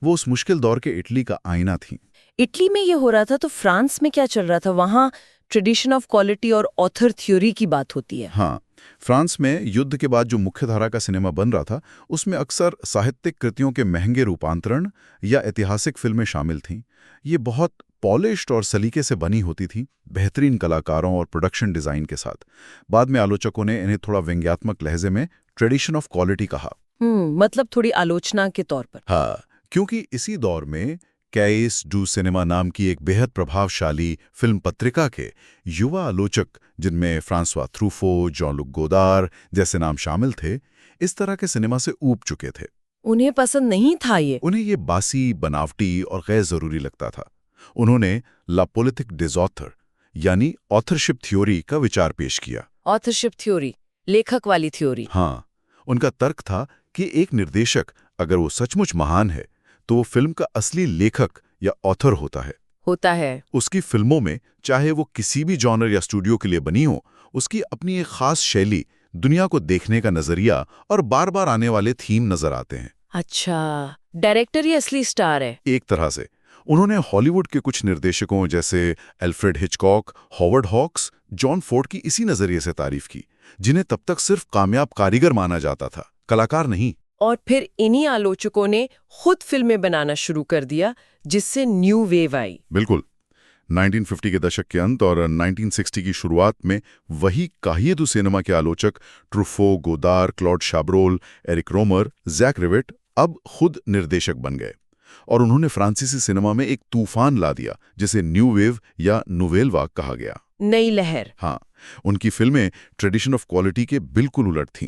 वो उस मुश्किल दौर के इटली का आईना थी। इटली में ये हो रहा था तो फ्रांस में क्या चल रहा था? वहाँ ट्रेडिशन ऑफ क्वालिटी और ऑथर थ्योरी की बात होती है। हाँ, फ्रांस में युद्ध के बाद जो मुख्यधारा का सिनेमा बन रहा था, उसमें अक्सर साहित्यिक कृतियों के महंगे रूपांतरण या ऐतिहासिक फिल्में शामिल थीं। ये बहुत पॉलिश्ड और सलीके से बनी होती थी, बेहतरीन कलाकारों और प्रोडक्शन डिज़ाइन के साथ। बाद में आलोचकों ने इन्हें थोड़ा व्यंग्यात्मक लहजे में ट्रेडिशन ऑफ क्वालिटी कहा। मतलब थोड़ी आलोचना के तौर पर। हाँ, क्योंकि इसी दौर में कैइस डू सिनेमा नाम की एक बेहद प्रभावशाली फिल्म पत्रिका के युवा आलोचक, जिनमें फ्रांसवा थ्रूफो, जॉन लुक गोदार जैसे नाम शामिल थे, इस तरह के सिनेमा से ऊब चुके थे। उन्हें पसंद नहीं था ये। उन्हें ये बासी, बनावटी और गैर जरूरी लगता था। उन्होंने ला पॉलिटिक डिज ऑथर यानी ऑथरशिप थ्योरी का विचार पेश किया। ऑथरशिप थ्योरी, लेखक वाली थ्योरी। हाँ, उनका तर्क था कि एक निर्देशक अगर वो सचमुच महान है तो वो फिल्म का असली लेखक या ऑथर होता है। उसकी फिल्मों में, चाहे वो किसी भी जॉनर या स्टूडियो के लिए बनी हो, उसकी अपनी एक खास शैली, दुनिया को देखने का नजरिया और बार बार आने वाले थीम नजर आते हैं। अच्छा, डायरेक्टर ही असली स्टार है। एक तरह से उन्होंने हॉलीवुड के कुछ निर्देशकों जैसे Alfred Hitchcock, Howard Hawks, John Ford की इसी नजरिए से तारीफ की, जिन्हें तब तक सिर्फ कामयाब कारीगर माना जाता था, कलाकार नहीं। और फिर इन्हीं आलोचकों ने खुद फिल्में बनाना शुरू कर दिया, जिससे न्यू वेव आई। बिल्कुल। 1950 के दशक के अंत और 1960 की शुरुआत में वही काहियतु सिनेमा के आलोचक ट्रूफो, Godar, Claude शाब्रोल, Eric रोमर, Jack rivet अब खुद निर्देशक बन गए और उन्होंने फ्रांसीसी सिनेमा में एक तूफान ला दिया, जिसे न्यू वेव या नोवेल वाग कहा गया। नई लहर। हाँ, उनकी फिल्में ट्रेडिशन ऑफ क्वालिटी के बिल्कुल उलट थीं।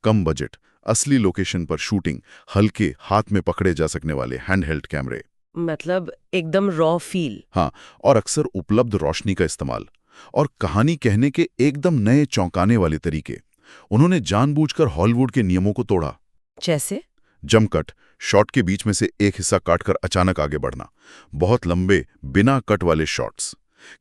कम बजट, असली लोकेशन पर शूटिंग, हल्के हाथ में पकड़े जा सकने वाले हैंडहेल्ड कैमरे, मतलब एकदम रॉ फील। हाँ, और अक्सर उपलब्ध रोशनी का इस्तेमाल और कहानी कहने के एकदम नए चौंकाने वाले तरीके। उन्होंने जानबूझकर हॉलीवुड के नियमों को तोड़ा। जैसे जमकट, शॉट के बीच में से एक हिस्सा काटकर अचानक आगे बढ़ना, बहुत लंबे बिना कट वाले शॉट्स,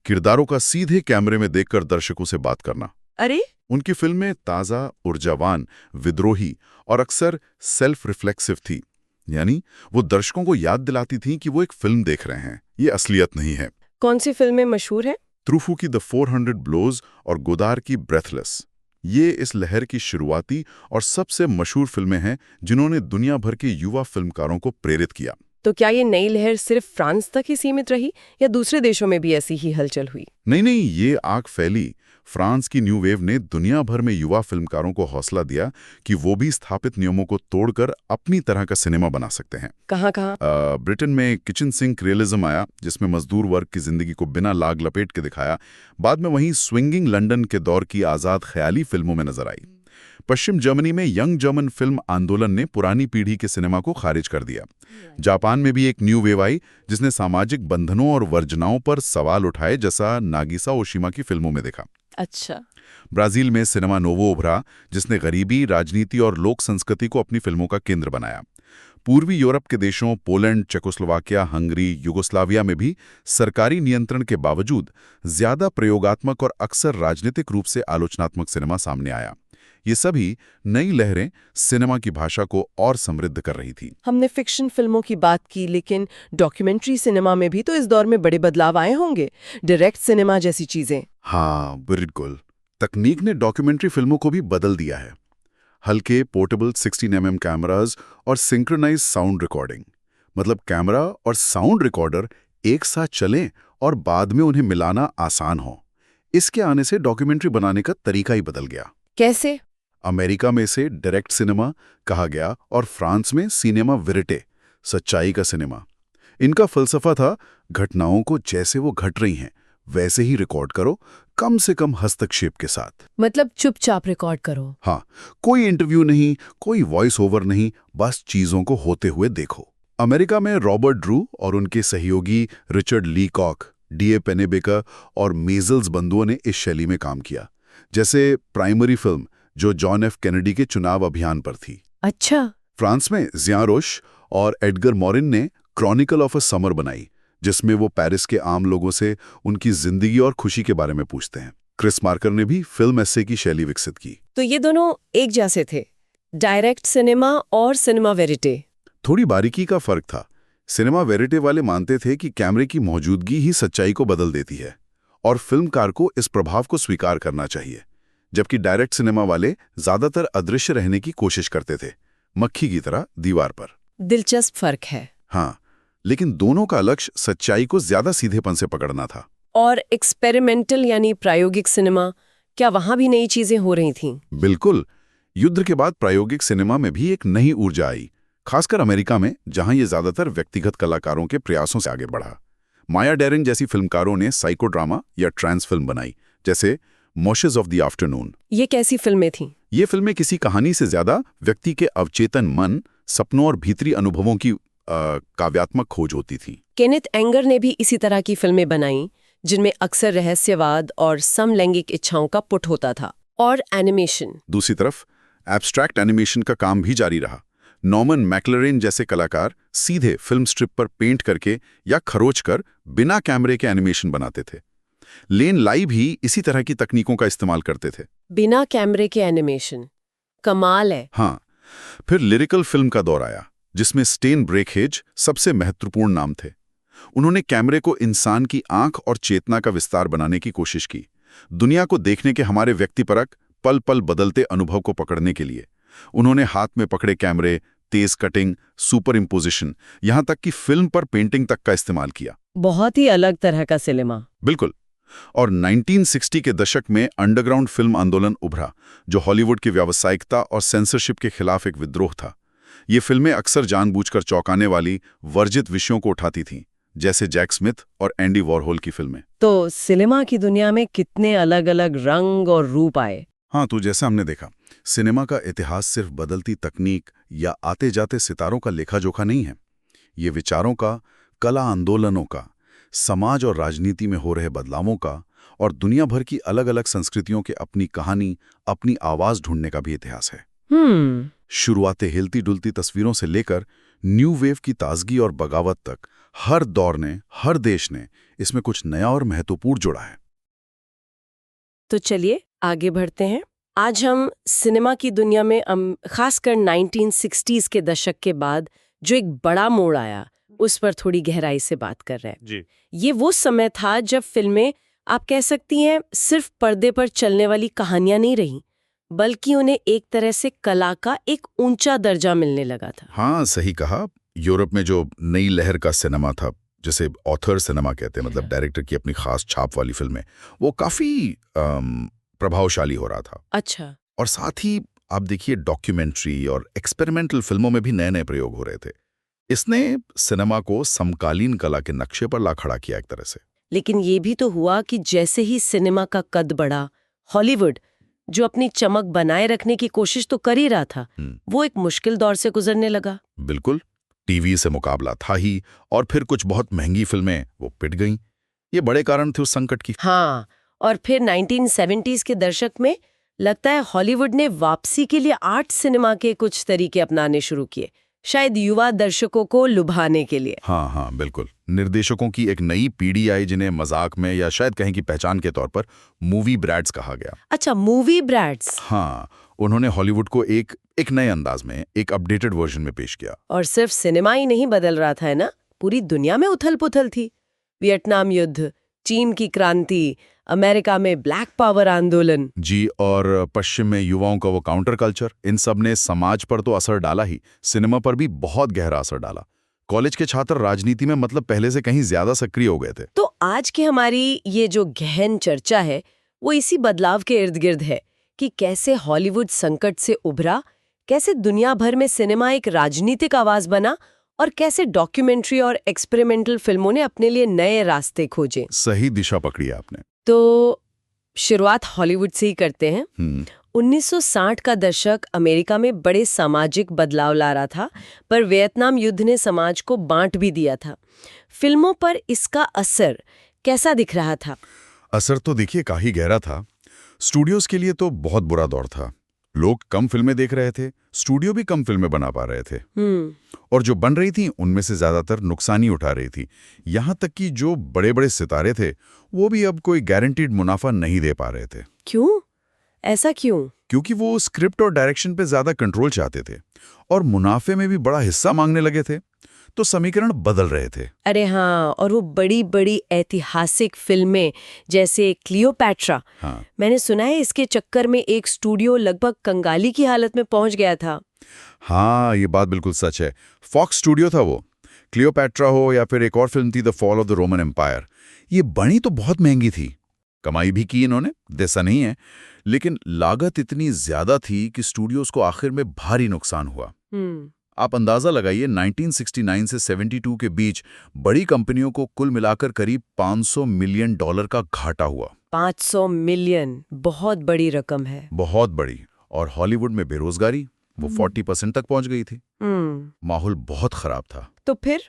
किरदारों का सीधे कैमरे में देखकर दर्शकों से बात करना। अरे, उनकी फिल्में ताज़ा, ऊर्जावान, विद्रोही और अक्सर सेल्फ रिफ्लेक्सिव थी, यानी वो दर्शकों को याद दिलाती थीं कि वो एक फिल्म देख रहे हैं, ये असलियत नहीं है। कौन सी फिल्में मशहूर हैं? ट्रूफो की द 400 ब्लोज और गोदार की ब्रेथलेस, ये इस लहर की शुरुआती और सबसे मशहूर फिल्में हैं जिन्होंने दुनिया भर के युवा फिल्मकारों को प्रेरित किया। तो क्या ये नई लहर सिर्फ फ्रांस तक ही सीमित रही या दूसरे देशों में भी ऐसी ही हलचल हुई? नहीं, ये आग फैली। फ्रांस की न्यू वेव ने दुनिया भर में युवा फिल्मकारों को हौसला दिया कि वो भी स्थापित नियमों को तोड़कर अपनी तरह का सिनेमा बना सकते हैं। कहाँ? ब्रिटेन में किचन सिंक रियलिज्म आया, जिसमें मजदूर वर्ग की जिंदगी को बिना लाग लपेट के दिखाया। बाद में वहीं स्विंगिंग लंदन के दौर की आजाद ख्याली फिल्मों में नजर आई। पश्चिम जर्मनी में यंग जर्मन फिल्म आंदोलन ने पुरानी पीढ़ी के सिनेमा को खारिज कर दिया। जापान में भी एक न्यू वेव आई, जिसने सामाजिक बंधनों और वर्जनाओं पर सवाल उठाए, जैसा नागिसा ओशिमा की फिल्मों में देखा। अच्छा। ब्राजील में सिनेमा नोवो उभरा, जिसने गरीबी, राजनीति और लोक संस्कृति को अपनी फिल्मों का केंद्र बनाया। पूर्वी यूरोप के देशों पोलैंड, चेकोस्लोवाकिया, हंगरी, युगोस्लाविया में भी सरकारी नियंत्रण के बावजूद ज्यादा प्रयोगात्मक और अक्सर राजनीतिक रूप से आलोचनात्मक सिनेमा सामने आया। ये सभी नई लहरें सिनेमा की भाषा को और समृद्ध कर रही थी। हमने फिक्शन फिल्मों की बात की, लेकिन डॉक्यूमेंट्री सिनेमा में भी तो इस दौर में बड़े बदलाव आए होंगे, डायरेक्ट सिनेमा जैसी चीजें। हाँ, बिल्कुल। तकनीक ने डॉक्यूमेंट्री फिल्मों को भी बदल दिया है। हल्के पोर्टेबल 16mm कैमराज और सिंक्रोनाइज साउंड रिकॉर्डिंग, मतलब कैमरा और साउंड रिकॉर्डर एक साथ चलें और बाद में उन्हें मिलाना आसान हो। इसके आने से डॉक्यूमेंट्री बनाने का तरीका ही बदल गया। कैसे? अमेरिका में इसे डायरेक्ट सिनेमा कहा गया और फ्रांस में सिनेमा वेरिटे, सच्चाई का सिनेमा। इनका फलसफा था, घटनाओं को जैसे वो घट रही हैं वैसे ही रिकॉर्ड करो, कम से कम हस्तक्षेप के साथ। मतलब चुपचाप रिकॉर्ड करो। हाँ, कोई इंटरव्यू नहीं, कोई वॉइस ओवर नहीं, बस चीजों को होते हुए देखो। अमेरिका में रॉबर्ट ड्रू और उनके सहयोगी रिचर्ड लीकॉक, D.A. पेनेबेकर और मेजल्स बंधुओं ने इस शैली में काम किया, जैसे प्राइमरी फिल्म जो जॉन एफ कैनेडी के चुनाव अभियान पर थी। अच्छा। फ्रांस में जियां रोश और एडगर मॉरिन ने क्रॉनिकल ऑफ अ समर बनाई, जिसमें वो पेरिस के आम लोगों से उनकी जिंदगी और खुशी के बारे में पूछते हैं। क्रिस मार्कर ने भी फिल्म एस्से की शैली विकसित की। तो ये दोनों एक जैसे थे, डायरेक्ट सिनेमा और सिनेमा वेरिटे? थोड़ी बारीकी का फर्क था। सिनेमा वेरिटे वाले मानते थे कि कैमरे की मौजूदगी ही सच्चाई को बदल देती है और फिल्मकार को इस प्रभाव को स्वीकार करना चाहिए, जबकि डायरेक्ट सिनेमा वाले ज्यादातर अदृश्य रहने की कोशिश करते थे, मक्खी की तरह दीवार पर। दिलचस्प फर्क है। हाँ, लेकिन दोनों का लक्ष्य सच्चाई को ज्यादा सीधेपन से पकड़ना था। और एक्सपेरिमेंटल यानी प्रायोगिक सिनेमा, क्या वहां भी नई चीजें हो रही थीं? बिल्कुल। युद्ध के बाद प्रायोगिक सिनेमा में भी एक नई ऊर्जा आई, खासकर अमेरिका में, जहां ये ज्यादातर व्यक्तिगत कलाकारों के प्रयासों से आगे बढ़ा। माया डेरेन जैसी फिल्मकारों ने साइको ड्रामा या ट्रांस फिल्म बनाई, जैसे मॉशेस ऑफ द आफ्टरनून। ये कैसी फिल्में थीं? ये फिल्में किसी कहानी से ज्यादा व्यक्ति के अवचेतन मन, सपनों और भीतरी अनुभवों की काव्यात्मक खोज होती थी। केनेथ एंगर ने भी इसी तरह की फिल्में बनाई, जिनमें अक्सर रहस्यवाद और समलैंगिक इच्छाओं का पुट होता था। और एनिमेशन। दूसरी तरफ एब्स्ट्रैक्ट एनिमेशन का काम भी जारी रहा। नॉर्मन मैक्लरेन जैसे कलाकार सीधे फिल्म स्ट्रिप पर पेंट करके या खरोच कर बिना कैमरे के एनिमेशन बनाते थे। लेन लाई भी इसी तरह की तकनीकों का इस्तेमाल करते थे। बिना कैमरे के एनिमेशन, कमाल है। हाँ, फिर लिरिकल फिल्म का दौर आया, जिसमें स्टेन ब्रेकहेज सबसे महत्वपूर्ण नाम थे। उन्होंने कैमरे को इंसान की आंख और चेतना का विस्तार बनाने की कोशिश की, दुनिया को देखने के हमारे व्यक्तिपरक पल पल बदलते अनुभव को पकड़ने के लिए। उन्होंने हाथ में पकड़े कैमरे, तेज कटिंग, सुपर इम्पोजिशन, यहां तक कि फिल्म पर पेंटिंग तक का इस्तेमाल किया। बहुत ही अलग तरह का सिनेमा। बिल्कुल। और 1960 के दशक में अंडरग्राउंड फिल्म आंदोलन उभरा, जो हॉलीवुड की व्यावसायिकता और सेंसरशिप के खिलाफ एक विद्रोह था। ये फिल्में अक्सर जानबूझकर चौंकाने वाली वर्जित विषयों को उठाती थीं, जैसे जैक स्मिथ और एंडी वॉरहोल की फिल्में। तो सिनेमा की दुनिया में कितने अलग अलग रंग और रूप आए। हाँ, तो जैसा हमने देखा, सिनेमा का इतिहास सिर्फ बदलती तकनीक या आते जाते सितारों का लेखा-जोखा नहीं है। ये विचारों का, कला आंदोलनों का, समाज और राजनीति में हो रहे बदलावों का और दुनिया भर की अलग-अलग संस्कृतियों के अपनी कहानी, अपनी आवाज ढूंढने का भी इतिहास है। शुरुआते हिलती डुलती तस्वीरों से लेकर न्यू वेव की ताजगी और बगावत तक, हर दौर ने, हर देश ने इसमें कुछ नया और महत्वपूर्ण जोड़ा है। तो चलिए आगे बढ़ते हैं। आज हम सिनेमा की दुनिया में खासकर 1960s के दशक के बाद जो एक बड़ा मोड़ आया, उस पर थोड़ी गहराई से बात कर रहे हैं। जी। ये वो समय था जब फिल्में, आप कह सकती हैं, सिर्फ पर्दे पर चलने वाली कहानियां नहीं रहीं, बल्कि उन्हें एक तरह से कला का एक ऊंचा दर्जा मिलने लगा था। हाँ, सही कहा। यूरोप में जो नई लहर का सिनेमा था, जिसे ऑथर सिनेमा कहते हैं, मतलब डायरेक्टर की अपनी खास छाप वाली फिल्में, वो काफी प्रभावशाली हो रहा था। अच्छा। और साथ ही आप देखिए, डॉक्यूमेंट्री और एक्सपेरिमेंटल फिल्मों में भी नए नए प्रयोग हो रहे थे। इसने सिनेमा को समकालीन कला के नक्शे पर ला खड़ा किया एक तरह से। लेकिन ये भी तो हुआ कि जैसे ही सिनेमा का कद बढ़ा, हॉलीवुड, जो अपनी चमक बनाए रखने की कोशिश तो कर ही रहा था, वो एक मुश्किल दौर से गुजरने लगा। बिल्कुल। टीवी से मुकाबला था ही, और फिर कुछ बहुत महंगी फिल्में वो पिट गईं। ये बड़े कारण थे उस संकट की। हाँ, और फिर 1970s के दशक में लगता है हॉलीवुड ने वापसी के लिए आर्ट सिनेमा के कुछ तरीके अपनाने शुरू किए, शायद युवा दर्शकों को लुभाने के लिए। हाँ, बिल्कुल। निर्देशकों की एक नई पीढ़ी आई, जिन्हें मजाक में या शायद कहें कि पहचान के तौर पर मूवी ब्रैड्स कहा गया। अच्छा, मूवी ब्रैड्स। हाँ, उन्होंने हॉलीवुड को एक नए अंदाज में, एक अपडेटेड वर्जन में पेश किया। और सिर्फ सिनेमा ही नहीं बदल रहा था, है ना, पूरी दुनिया में उथल पुथल थी। वियतनाम युद्ध, चीन की क्रांति, अमेरिका में ब्लैक पावर आंदोलन। जी, और पश्चिम में युवाओं का वो काउंटर कल्चर, इन सब ने समाज पर तो असर डाला ही, सिनेमा पर भी बहुत गहरा असर डाला। कॉलेज के छात्र राजनीति में मतलब पहले से कहीं ज्यादा सक्रिय हो गए थे। तो आज की हमारी ये जो गहन चर्चा है, वो इसी बदलाव के इर्द गिर्द है कि कैसे हॉलीवुड संकट से उभरा, कैसे दुनिया भर में सिनेमा एक राजनीतिक आवाज बना, और कैसे डॉक्यूमेंट्री और एक्सपेरिमेंटल फिल्मों ने अपने लिए नए रास्ते खोजे। सही दिशा पकड़ी आपने। तो शुरुआत हॉलीवुड से ही करते हैं। 1960 का दशक अमेरिका में बड़े सामाजिक बदलाव ला रहा था, पर वियतनाम युद्ध ने समाज को बांट भी दिया था। फिल्मों पर इसका असर कैसा दिख रहा था? असर तो देखिए काफी गहरा था। स्टूडियोज के लिए तो बहुत बुरा दौर था। लोग कम फिल्में देख रहे थे, स्टूडियो भी कम फिल्में बना पा रहे थे, और जो बन रही थी उनमें से ज्यादातर नुकसान ही उठा रही थी। यहां तक कि जो बड़े बड़े सितारे थे, वो भी अब कोई गारंटीड मुनाफा नहीं दे पा रहे थे। क्यों? ऐसा क्यों? क्योंकि वो स्क्रिप्ट और डायरेक्शन पे ज्यादा कंट्रोल चाहते थे, और मुनाफे में भी बड़ा हिस्सा मांगने लगे थे। तो समीकरण बदल रहे थे। अरे हाँ, और वो बड़ी बड़ी ऐतिहासिक फिल्में जैसे क्लियोपैट्रा, हाँ मैंने सुना है इसके चक्कर में एक स्टूडियो लगभग कंगाली की हालत में पहुंच गया था। हाँ, ये बात बिल्कुल सच है। फॉक्स स्टूडियो था वो। क्लियोपैट्रा हो या फिर एक और फिल्म थी the Fall of the Roman Empire, ये बनी तो बहुत महंगी थी, कमाई भी की इन्होंने, ऐसा नहीं है, लेकिन लागत इतनी ज्यादा थी कि स्टूडियोज को आखिर में भारी नुकसान हुआ। आप अंदाजा लगाइए, 1969 से 72 के बीच बड़ी कंपनियों को कुल मिलाकर करीब $500 मिलियन का घाटा हुआ। 500 मिलियन बहुत बड़ी रकम है। बहुत बड़ी। और हॉलीवुड में बेरोजगारी वो 40% तक पहुंच गई थी। माहौल बहुत खराब था। तो फिर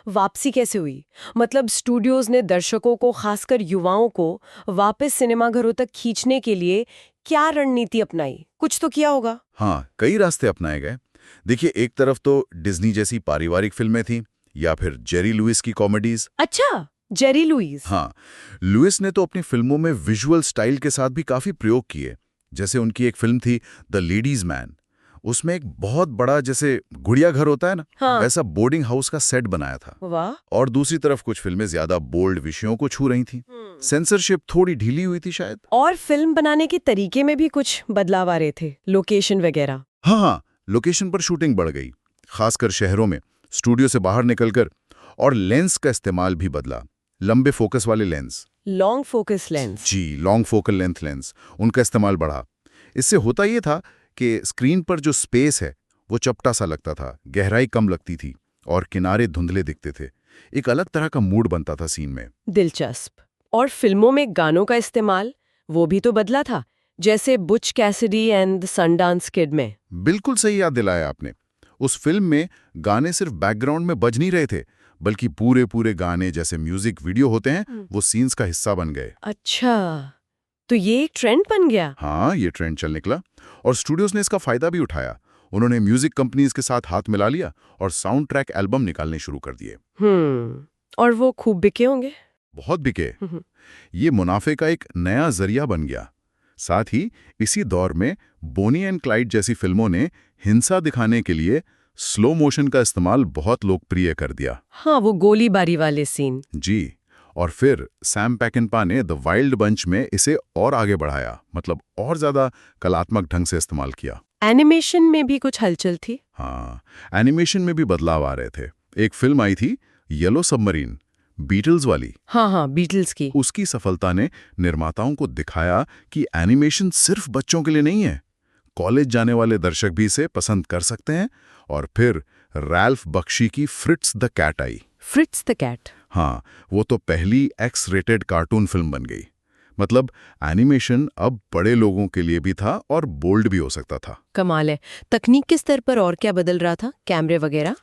वापसी कैसे हुई? मतलब स्टूडियोज ने दर्शकों को, खासकर युवाओं को, वापस सिनेमाघरों तक खींचने के लिए क्या रणनीति अपनाई? कुछ तो किया होगा। हाँ, कई रास्ते अपनाए गए। देखिए, एक तरफ तो डिज्नी जैसी पारिवारिक फिल्में थी, या फिर जेरी लुइस की कॉमेडीज। अच्छा, जेरी लुइस। हाँ, लुइस ने तो अपनी फिल्मों में विजुअल स्टाइल के साथ भी काफी प्रयोग किए। जैसे उनकी एक फिल्म थी द लेडीज मैन, उसमें एक बहुत बड़ा, जैसे गुड़िया घर होता है ना, हाँ। वैसा बोर्डिंग हाउस का सेट बनाया था। वाह। और दूसरी तरफ कुछ फिल्में ज्यादा बोल्ड विषयों को छू रही थी। सेंसरशिप थोड़ी ढीली हुई थी शायद। और फिल्म बनाने के तरीके में भी कुछ बदलाव आ रहे थे, लोकेशन वगैरह। हाँ, लोकेशन पर शूटिंग बढ़ गई, खासकर शहरों में, स्टूडियो से बाहर निकलकर। और लेंस का इस्तेमाल भी बदला, लंबे फोकस वाले लेंस। Long focus lens. जी, लॉन्ग फोकल लेंथ लेंस, उनका इस्तेमाल बढ़ा। इससे होता ये था कि स्क्रीन पर जो स्पेस है वो चपटा सा लगता था, गहराई कम लगती थी और किनारे धुंधले दिखते थे। एक अलग तरह का मूड बनता था सीन में। दिलचस्प। और फिल्मों में गानों का इस्तेमाल, वो भी तो बदला था, जैसे Butch Cassidy and the Sundance Kid में। बिल्कुल सही याद दिलाया आपने। उस फिल्म में गाने सिर्फ बैकग्राउंड में बज नहीं रहे थे, बल्कि पूरे पूरे गाने, जैसे म्यूजिक वीडियो होते हैं, वो सीन्स का हिस्सा बन गए। अच्छा, तो ये एक ट्रेंड बन गया। हाँ, ये ट्रेंड चल निकला और स्टूडियोज ने इसका फायदा भी उठाया। उन्होंने म्यूजिक कंपनीज के साथ हाथ मिला लिया और साउंड ट्रैक एल्बम निकालने शुरू कर दिए। और वो खूब बिके होंगे। बहुत बिके। ये मुनाफे का एक नया जरिया बन गया। साथ ही इसी दौर में बोनी एंड क्लाइड जैसी फिल्मों ने हिंसा दिखाने के लिए स्लो मोशन का इस्तेमाल बहुत लोकप्रिय कर दिया। हाँ, वो गोलीबारी वाले सीन। जी, और फिर सैम पेकिनपा ने द वाइल्ड बंच में इसे और आगे बढ़ाया, मतलब और ज्यादा कलात्मक ढंग से इस्तेमाल किया। एनिमेशन में भी कुछ हलचल थी। हाँ, एनिमेशन में भी बदलाव आ रहे थे। एक फिल्म आई थी येलो सबमरीन, बीटल्स वाली। हाँ, बीटल्स की। उसकी सफलता ने निर्माताओं को दिखाया कि एनिमेशन सिर्फ बच्चों के लिए नहीं है, कॉलेज जाने वाले दर्शक भी इसे पसंद कर सकते हैं। और फिर रैल्फ बख्शी की फ्रिट्स द कैट आई। Fritz the Cat. हाँ, वो तो पहली एक्स रेटेड कार्टून फिल्म बन गई। मतलब एनिमेशन अब बड़े लोगों के लिए भी था और बोल्ड भी हो सकता था। कमाल है। तकनीक के स्तर पर और क्या बदल रहा था? कैमरे वगैरह?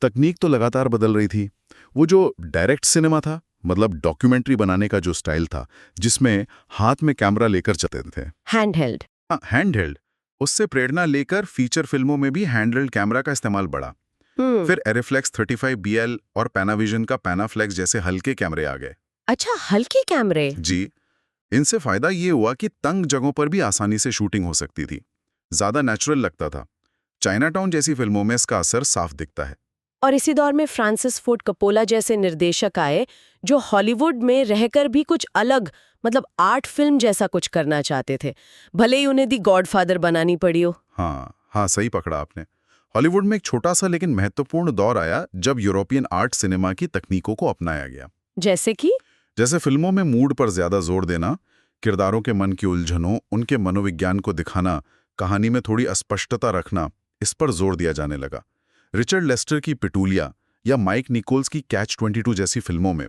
तकनीक तो लगातार बदल रही थी। वो जो डायरेक्ट सिनेमा था, मतलब डॉक्यूमेंट्री बनाने का जो स्टाइल था, जिसमें हाथ में कैमरा लेकर चलते थे, हैंडहेल्ड। हाँ, हैंडहेल्ड, उससे प्रेरणा लेकर फीचर फिल्मों में भी हैंडहेल्ड कैमरा का इस्तेमाल बढ़ा। फिर एरेफ्लेक्स 35BL और पैनाविजन का पैनाफ्लेक्स जैसे हल्के कैमरे आ गए। अच्छा, हल्के कैमरे। जी, इनसे फायदा ये हुआ कि तंग जगहों पर भी आसानी से शूटिंग हो सकती थी, ज्यादा नेचुरल लगता था। चाइनाटाउन जैसी फिल्मों में इसका असर साफ दिखता है। और इसी दौर में फ्रांसिस फोर्ड कपोला जैसे निर्देशक आए, जो हॉलीवुड में रहकर भी कुछ अलग, मतलब आर्ट फिल्म जैसा कुछ करना चाहते थे, भले ही उन्हें दी गॉडफादर बनानी पड़ी हो। हाँ, सही पकड़ा आपने। हॉलीवुड में एक छोटा सा लेकिन महत्वपूर्ण दौर आया जब यूरोपियन आर्ट सिनेमा की तकनीकों को अपनाया गया। जैसे फिल्मों में मूड पर ज्यादा जोर देना, किरदारों के मन की उलझनों, उनके मनोविज्ञान को दिखाना, कहानी में थोड़ी अस्पष्टता रखना, इस पर जोर दिया जाने लगा। रिचर्ड लेस्टर की पिटूलिया या माइक निकोल्स की कैच 22 जैसी फिल्मों में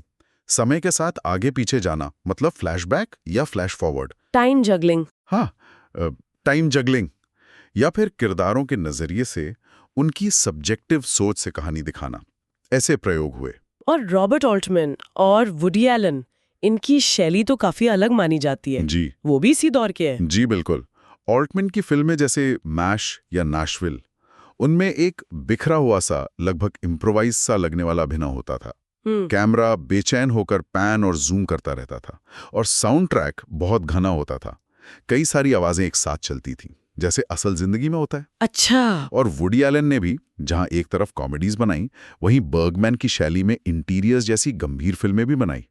समय के साथ आगे पीछे जाना, मतलब फ्लैशबैक या फ्लैश फॉरवर्ड, टाइम जगलिंग। हाँ, टाइम जगलिंग, या फिर किरदारों के नजरिए से उनकी सब्जेक्टिव सोच से कहानी दिखाना, ऐसे प्रयोग हुए। और रॉबर्ट ऑल्टमैन और वुडी एलन, इनकी शैली तो काफी अलग मानी जाती है। जी, वो भी इसी दौर के हैं। जी बिल्कुल। ऑल्टमैन की फिल्में जैसे मैश या नाशविल, उनमें एक बिखरा हुआ सा, लगभग इम्प्रोवाइज सा लगने वाला अभिनय होता था। कैमरा बेचैन होकर पैन और जूम करता रहता था और साउंड ट्रैक बहुत घना होता था। कई सारी आवाजें एक साथ चलती थीं। जैसे असल जिंदगी में होता है। अच्छा। और वुडी एलन ने भी जहां एक तरफ कॉमेडीज बनाई, वहीं बर्गमैन की शैली में इंटीरियर्स जैसी गंभीर फिल्में भी बनाई।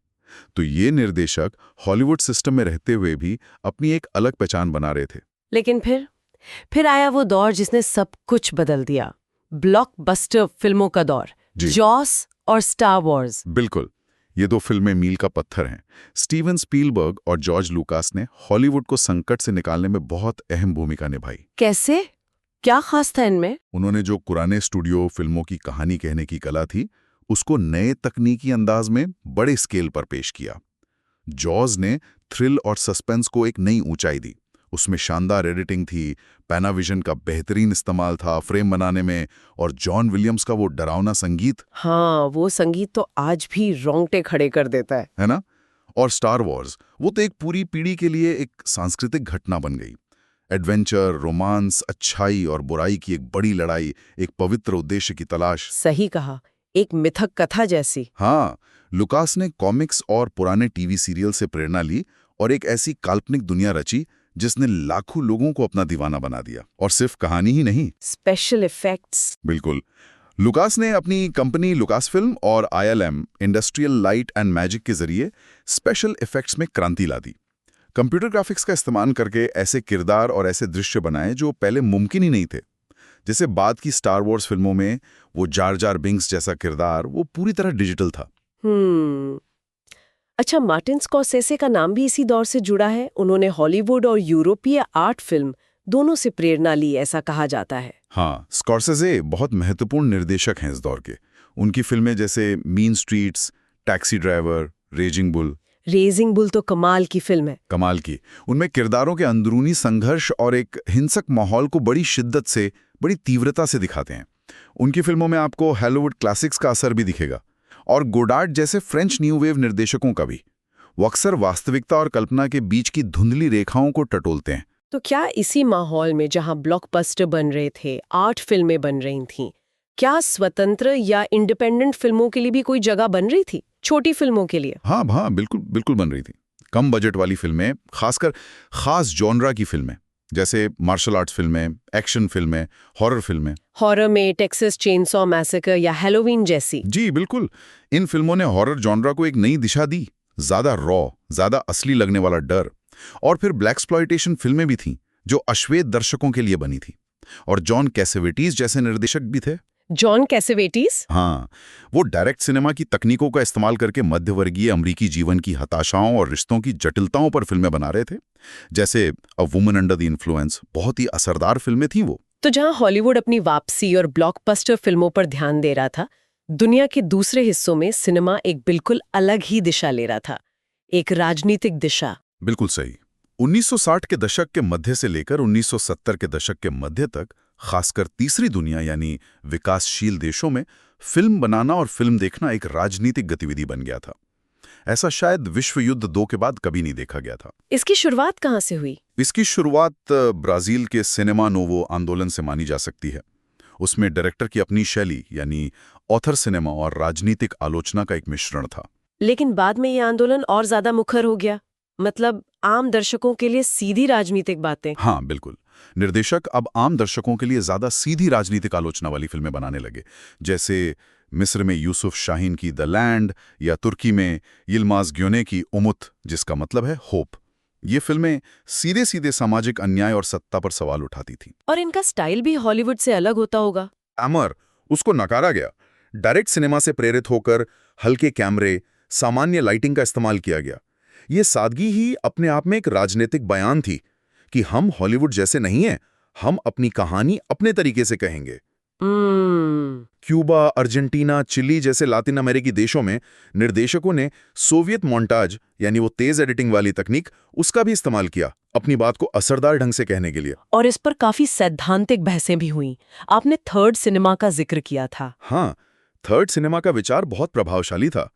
तो ये निर्देशक हॉलीवुड सिस्टम में रहते हुए भी अपनी एक अलग पहचान बना रहे थे। लेकिन फिर आया वो दौर जिसने सब कुछ बदल दिया, ब्लॉकबस्टर फिल्मों का दौर, जी। जॉस और स्टार वॉर्स। बिल्कुल, ये दो फिल्में मील का पत्थर हैं। स्टीवन स्पीलबर्ग और जॉर्ज लुकास ने हॉलीवुड को संकट से निकालने में बहुत अहम भूमिका निभाई। कैसे? क्या खास था इनमें? उन्होंने जो पुराने स्टूडियो फिल्मों की कहानी कहने की कला थी, उसको नए तकनीकी अंदाज में बड़े स्केल पर पेश किया। जॉज ने थ्रिल और सस्पेंस को एक नई ऊंचाई दी। उसमें शानदार एडिटिंग थी, पैनाविजन का बेहतरीन इस्तेमाल था फ्रेम बनाने में, और जॉन विलियम्स का वो डरावना संगीत। हाँ, वो संगीत तो आज भी रोंगटे खड़े कर देता है ना? और स्टार वॉर्स, वो तो एक पूरी पीढ़ी के लिए एक सांस्कृतिक घटना बन गई। एडवेंचर, रोमांस, अच्छाई और बुराई की एक बड़ी लड़ाई, एक पवित्र उद्देश्य की तलाश। सही कहा, एक मिथक कथा जैसी। हाँ, लुकास ने कॉमिक्स और पुराने टीवी सीरियल से प्रेरणा ली और एक ऐसी काल्पनिक दुनिया रची जिसने लाखों लोगों को अपना दीवाना बना दिया। और सिर्फ कहानी ही नहीं, स्पेशल इफेक्ट्स। बिल्कुल। लुकास ने अपनी कंपनी लुकास फिल्म और ILM industrial light and magic के जरिए स्पेशल इफेक्ट्स में क्रांति ला दी। कंप्यूटर ग्राफिक्स का इस्तेमाल करके ऐसे किरदार और ऐसे दृश्य बनाए जो पहले मुमकिन ही नहीं थे। जैसे बाद की स्टार वॉर्स फिल्मों में वो जार जार बिंक्स जैसा किरदार, वो पूरी तरह डिजिटल था। अच्छा, मार्टिन स्कॉर्सेसे का नाम भी इसी दौर से जुड़ा है। उन्होंने हॉलीवुड और यूरोपीय आर्ट फिल्म दोनों से प्रेरणा ली, ऐसा कहा जाता है। हाँ, स्कॉर्सेसे बहुत महत्वपूर्ण निर्देशक हैं इस दौर के। उनकी फिल्में जैसे mean streets, taxi driver, raising bull तो कमाल की फिल्म है। कमाल की। उनमें किरदारों के अंदरूनी संघर्ष और एक हिंसक माहौल को बड़ी शिद्दत से, बड़ी तीव्रता से दिखाते हैं। उनकी फिल्मों में आपको हॉलीवुड क्लासिक्स का असर भी दिखेगा, और गोडार्ड जैसे फ्रेंच न्यू वेव निर्देशकों का भी। वो अक्सर वास्तविकता और कल्पना के बीच की धुंधली रेखाओं को टटोलते हैं। तो क्या इसी माहौल में जहां ब्लॉकबस्टर बन रहे थे, आर्ट फिल्में बन रही थीं, क्या स्वतंत्र या इंडिपेंडेंट फिल्मों के लिए भी कोई जगह बन रही थी, छोटी फिल्मों के लिए? हाँ, बिल्कुल बन रही थी। कम बजट वाली फिल्में, खासकर खास जॉनरा की फिल्में, जैसे मार्शल आर्ट्स फिल्में, एक्शन फिल्में, हॉरर फिल्में। हॉरर में टेक्सास चेनसॉ मैसेकर या हैलोवीन जैसी। जी बिल्कुल। इन फिल्मों ने हॉरर जॉनरा को एक नई दिशा दी। ज्यादा रॉ, ज्यादा असली लगने वाला डर। और फिर ब्लैक्सप्लॉयटेशन फिल्में भी थीं, जो अश्वेत दर्शकों के लिए बनी थी। और जॉन कैसेवेटीज जैसे निर्देशक भी थे। जॉन कैसेवेटीज? हाँ, वो डायरेक्ट सिनेमा की तकनीकों का इस्तेमाल करके मध्यवर्गीय अमरीकी जीवन की हताशाओं और रिश्तों की जटिलताओं पर फिल्में बना रहे थे। जैसे a woman under the influence, बहुत ही असरदार फिल्में थीं वो। तो जहां हॉलीवुड अपनी वापसी और ब्लॉकबस्टर फिल्मों पर ध्यान दे रहा था, दुनिया के दूसरे हिस्सों में सिनेमा एक बिल्कुल अलग ही दिशा ले रहा था, एक राजनीतिक दिशा। बिल्कुल सही। 1960 के दशक के मध्य से लेकर 1970 के दशक के मध्य तक, खासकर तीसरी दुनिया यानी विकासशील देशों में, फिल्म बनाना और फिल्म देखना एक राजनीतिक गतिविधि बन गया था। ऐसा शायद विश्व युद्ध 2 के बाद कभी नहीं देखा गया था। इसकी शुरुआत कहाँ से हुई? इसकी शुरुआत ब्राजील के सिनेमा नोवो आंदोलन से मानी जा सकती है। उसमें डायरेक्टर की अपनी शैली यानी ऑथर सिनेमा और राजनीतिक आलोचना का एक मिश्रण था। लेकिन बाद में यह आंदोलन और ज्यादा मुखर हो गया, मतलब आम दर्शकों के लिए सीधी राजनीतिक बातें। हाँ बिल्कुल। निर्देशक अब आम दर्शकों के लिए ज्यादा सीधी राजनीतिक आलोचना वाली फिल्में बनाने लगे, जैसे मिस्र में यूसुफ शाहीन की द लैंड या तुर्की में यिल्माज ग्योने की उमुत, जिसका मतलब है होप। ये फिल्में सीधे सीधे सामाजिक अन्याय और सत्ता पर सवाल उठाती थीं। और इनका स्टाइल भी हॉलीवुड से अलग होता होगा। अमर, उसको नकारा गया। डायरेक्ट सिनेमा से प्रेरित होकर हल्के कैमरे, सामान्य लाइटिंग का इस्तेमाल किया गया। ये सादगी ही अपने आप में एक राजनीतिक बयान थी कि हम हॉलीवुड जैसे नहीं हैं, हम अपनी कहानी अपने तरीके से कहेंगे। क्यूबा, अर्जेंटीना, चिली जैसे लातिन अमेरिकी देशों में निर्देशकों ने सोवियत मोन्टाज यानी वो तेज एडिटिंग वाली तकनीक, उसका भी इस्तेमाल किया अपनी बात को असरदार ढंग से कहने के लिए। और इस पर काफी सैद्धांतिक बहसें भी हुई। आपने थर्ड सिनेमा का जिक्र किया था। हाँ, थर्ड सिनेमा का विचार बहुत प्रभावशाली था।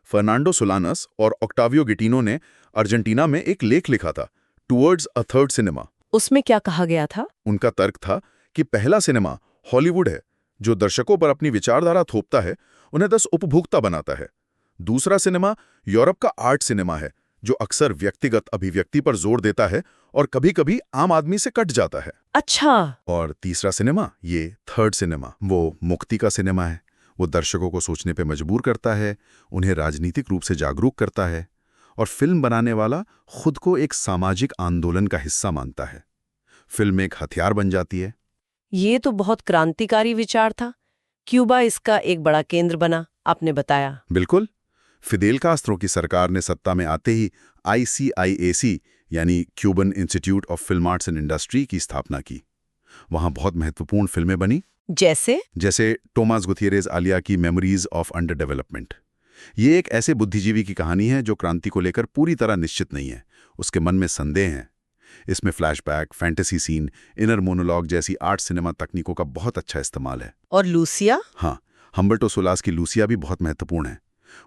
फर्नांडो सोलानस और ऑक्टावियो गिटिनो ने अर्जेंटीना में एक लेख लिखा था, टुवर्ड्स अ थर्ड सिनेमा। उसमें क्या कहा गया था? उनका तर्क था कि पहला सिनेमा हॉलीवुड है, जो दर्शकों पर अपनी विचारधारा थोपता है, उन्हें 10 उपभोक्ता बनाता है। दूसरा सिनेमा यूरोप का आर्ट सिनेमा है, जो अक्सर व्यक्तिगत अभिव्यक्ति पर जोर देता है और कभी-कभी आम आदमी से कट जाता है। अच्छा। और तीसरा सिनेमा, ये थर्ड सिनेमा, वो मुक्ति का सिनेमा है। वो दर्शकों को सोचने पे मजबूर करता है, उन्हें राजनीतिक रूप से जागरूक करता है, और फिल्म बनाने वाला खुद को एक सामाजिक आंदोलन का हिस्सा मानता है। फिल्म एक हथियार बन जाती है। ये तो बहुत क्रांतिकारी विचार था। क्यूबा इसका एक बड़ा केंद्र बना, आपने बताया। बिल्कुल। फिदेल कास्त्रो की सरकार ने सत्ता में आते ही ICIAC यानी Cuban institute of film arts and industry की स्थापना की। वहां बहुत महत्वपूर्ण फिल्में बनी, जैसे टोमास गुथियरेज आलिया की मेमोरीज ऑफ अंडर डेवलपमेंट। ये एक ऐसे बुद्धिजीवी की कहानी है जो क्रांति को लेकर पूरी तरह निश्चित नहीं है, उसके मन में संदेह हैं। इसमें flashback, fantasy scene, inner monologue जैसी आर्ट सिनेमा तकनीकों का बहुत अच्छा इस्तेमाल है। और लूसिया? हाँ, हम्बर्टो सोलास की लूसिया भी बहुत महत्वपूर्ण है।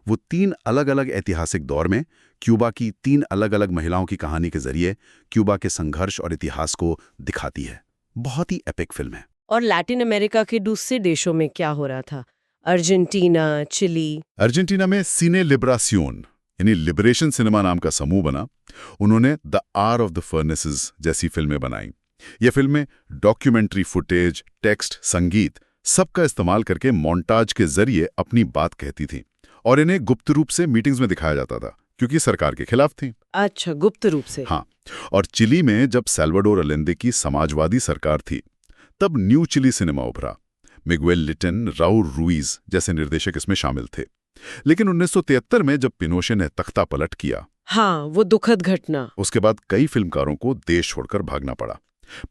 वो 3 अलग-अलग ऐतिहासिक दौर में क्यूबा की 3 अलग-अलग महिलाओं की कहानी के जरिए क्यूबा के संघर्ष और इतिहास को दिखाती है। बहुत ही एपिक फिल्म है। और लैटिन अमेरिका के दूसरे देशों में क्या हो रहा था? Argentina, chilli. अर्जेंटीना में सीने लिबरासियोन यानी लिबरेशन सिनेमा नाम का समूह बना। उन्होंने the Hour of the Furnaces जैसी फिल्में बनाई। ये फिल्में डॉक्यूमेंट्री फुटेज, टेक्स्ट, संगीत सबका इस्तेमाल करके मोन्टाज के जरिए अपनी बात कहती थीं, और इन्हें गुप्त रूप से मीटिंग्स में दिखाया जाता था क्योंकि सरकार के खिलाफ थी। अच्छा, गुप्त रूप से। हाँ, और चिली में जब सैल्वाडोर अलेंदे की समाजवादी सरकार थी, तब न्यू चिली सिनेमा उभरा। मिगुएल लिटन, राउल रुइज जैसे निर्देशक इसमें शामिल थे। लेकिन 1973 में जब पिनोशे ने तख्ता पलट किया, हाँ, वो दुखद घटना, उसके बाद कई फिल्मकारों को देश छोड़कर भागना पड़ा।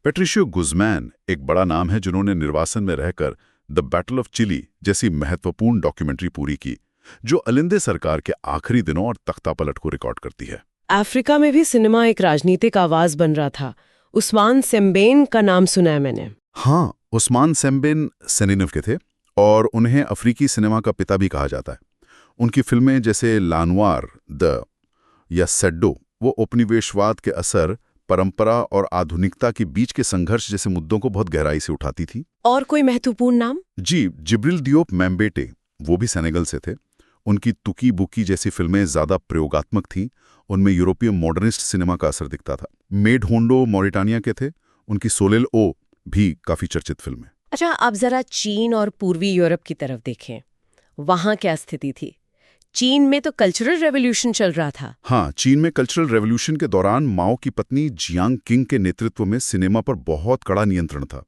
पेट्रिशियो गुज़मैन एक बड़ा नाम है जिन्होंने निर्वासन में रहकर द बैटल ऑफ चिली जैसी महत्वपूर्ण डॉक्यूमेंट्री पूरी की, जो अलिंदे सरकार के आखिरी दिनों और तख्ता पलट को रिकॉर्ड करती है। अफ्रीका में भी सिनेमा एक राजनीतिक आवाज बन रहा था। उस्मान सेम्बेन का नाम सुना है मैंने। हाँ, उस्मान सेम्बेन सेनेनिव के थे और उन्हें अफ्रीकी सिनेमा का पिता भी कहा जाता है। उनकी फिल्में जैसे लानवार, द या सेड्डो, वो उपनिवेशवाद के असर, परंपरा और आधुनिकता के बीच के संघर्ष जैसे मुद्दों को बहुत गहराई से उठाती थी। और कोई महत्वपूर्ण नाम? जी, जिब्रिल दियोप मैम्बेटे, वो भी सेनेगल से थे। उनकी तुकी बुकी जैसी फिल्में ज्यादा प्रयोगात्मक थीं, उनमें यूरोपीय मॉडर्निस्ट सिनेमा का असर दिखता था। मेड होंडो मॉरिटानिया के थे, उनकी सोलेल ओ भी काफी चर्चित फिल्म है। अच्छा, आप जरा चीन और पूर्वी यूरोप की तरफ देखें, वहां क्या स्थिति थी? चीन में तो कल्चरल रेवोल्यूशन चल रहा था। हाँ, चीन में कल्चरल रेवोल्यूशन के दौरान माओ की पत्नी जियांग किंग के नेतृत्व में सिनेमा पर बहुत कड़ा नियंत्रण था।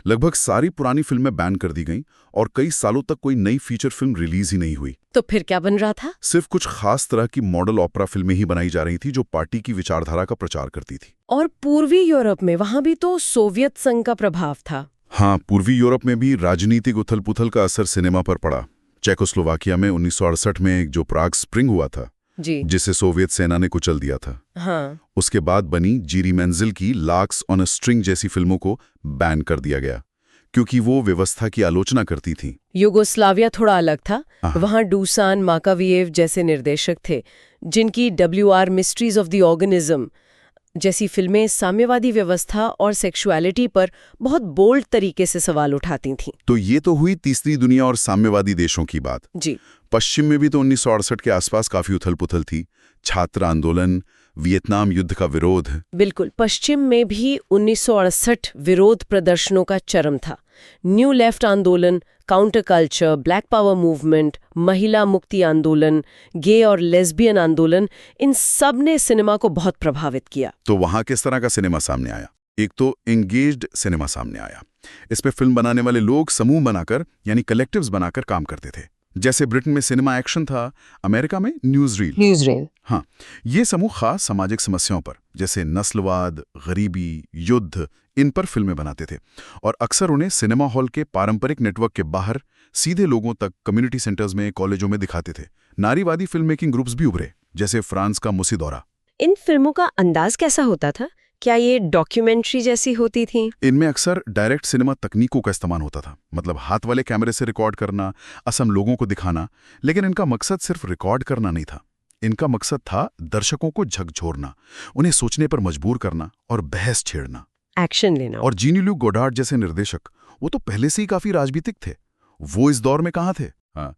लगभग सारी पुरानी फिल्में बैन कर दी गईं और कई सालों तक कोई नई फीचर फिल्म रिलीज ही नहीं हुई। तो फिर क्या बन रहा था? सिर्फ कुछ खास तरह की मॉडल ऑपरा फिल्में ही बनाई जा रही थी जो पार्टी की विचारधारा का प्रचार करती थी। और पूर्वी यूरोप में वहां भी तो सोवियत संघ का प्रभाव था। हाँ, पूर्वी यूरोप में भी राजनीतिक उथल-पुथल का असर सिनेमा पर पड़ा। चेकोस्लोवाकिया में 1968 में जो प्राग स्प्रिंग हुआ था, जी, जिसे सोवियत सेना ने कुचल दिया था, हाँ, उसके बाद बनी जीरी मेंजिल की लाक्स ऑन अ स्ट्रिंग जैसी फिल्मों को बैन कर दिया गया क्योंकि वो व्यवस्था की आलोचना करती थी। युगोस्लाविया थोड़ा अलग था। वहां डूसान माकाविएव जैसे निर्देशक थे जिनकी WR mysteries of the organism जैसी फिल्में साम्यवादी व्यवस्था और सेक्सुअलिटी पर बहुत बोल्ड तरीके से सवाल उठाती थीं। तो ये तो हुई तीसरी दुनिया और साम्यवादी देशों की बात। जी, पश्चिम में भी तो 1968 के आसपास काफी उथल-पुथल थी। छात्र आंदोलन, वियतनाम युद्ध का विरोध। बिल्कुल, पश्चिम में भी 1968 विरोध प्रदर्शनों का चरम था। न्यू लेफ्ट आंदोलन, counter culture, black power movement, महिला मुक्ति आंदोलन, गे और लेस्बियन आंदोलन, इन सब ने सिनेमा को बहुत प्रभावित किया। तो वहां किस तरह का सिनेमा सामने आया? एक तो एंगेज्ड सिनेमा सामने आया। इसमें फिल्म बनाने वाले लोग समूह बनाकर यानी कलेक्टिव्स बनाकर काम करते थे। जैसे ब्रिटेन में सिनेमा एक्शन था, अमेरिका में न्यूज़रील। हाँ, ये समूह खास सामाजिक समस्याओं पर जैसे नस्लवाद, गरीबी, युद्ध, इन पर फिल्में बनाते थे और अक्सर उन्हें सिनेमा हॉल के पारंपरिक नेटवर्क के बाहर सीधे लोगों तक कम्युनिटी सेंटर्स में, कॉलेजों में दिखाते थे। नारीवादी फिल्म मेकिंग ग्रुप्स भी उभरे, जैसे फ्रांस का मुसीदोरा। इन फिल्मों का अंदाज कैसा होता था? क्या ये डॉक्यूमेंट्री जैसी होती थी? इनमें अक्सर डायरेक्ट सिनेमा तकनीकों का इस्तेमाल होता था, मतलब हाथ वाले कैमरे से रिकॉर्ड करना, असम लोगों को दिखाना। लेकिन इनका मकसद सिर्फ रिकॉर्ड करना नहीं था, इनका मकसद था दर्शकों को झकझोरना, उन्हें सोचने पर मजबूर करना और बहस छेड़ना, एक्शन लेना। और जीन-लुक गोडार्ड जैसे निर्देशक, वो तो पहले से ही काफी राजनीतिक थे। वो इस दौर में कहाँ थे? हाँ,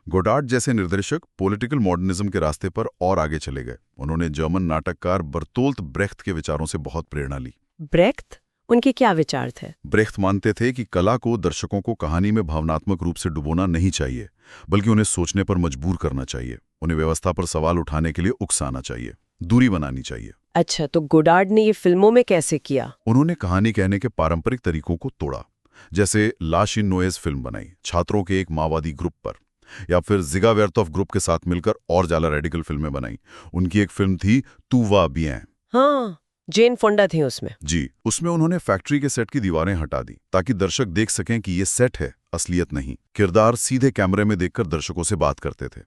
गोडार्ड जैसे निर्देशक पॉलिटिकल मॉडर्निज्म के रास्ते पर और आगे चले गए। उन्होंने जर्मन नाटककार बर्तोल्ट ब्रेख्त के विचारों से बहुत प्रेरणा ली। ब्रेख्त, उनके क्या विचार थे? ब्रेख्त मानते थे कि कला को दर्शकों को कहानी में भावनात्मक रूप से डुबोना नहीं चाहिए, बल्कि उन्हें सोचने पर मजबूर करना चाहिए। उन्हें व्यवस्था पर सवाल उठाने के लिए उकसाना चाहिए, दूरी बनानी चाहिए। अच्छा, तो गोडार्ड ने ये फिल्मों में कैसे किया? उन्होंने कहानी कहने के पारंपरिक तरीकों को तोड़ा। जैसे लाश इन नोएज फिल्म बनाई छात्रों के एक माओवादी ग्रुप पर, या फिर जिगा वेर्थोफ ग्रुप के साथ मिलकर और ज्यादा रेडिकल फिल्में बनाई। उनकी एक फिल्म थी तू वा बिएं। हाँ, जेन फोंडा थी उसमें। जी, उसमें उन्होंने फैक्ट्री के सेट की दीवारें हटा दी ताकि दर्शक देख सकें कि ये सेट है, असलियत नहीं। किरदार सीधे कैमरे में देखकर दर्शकों से बात करते थे।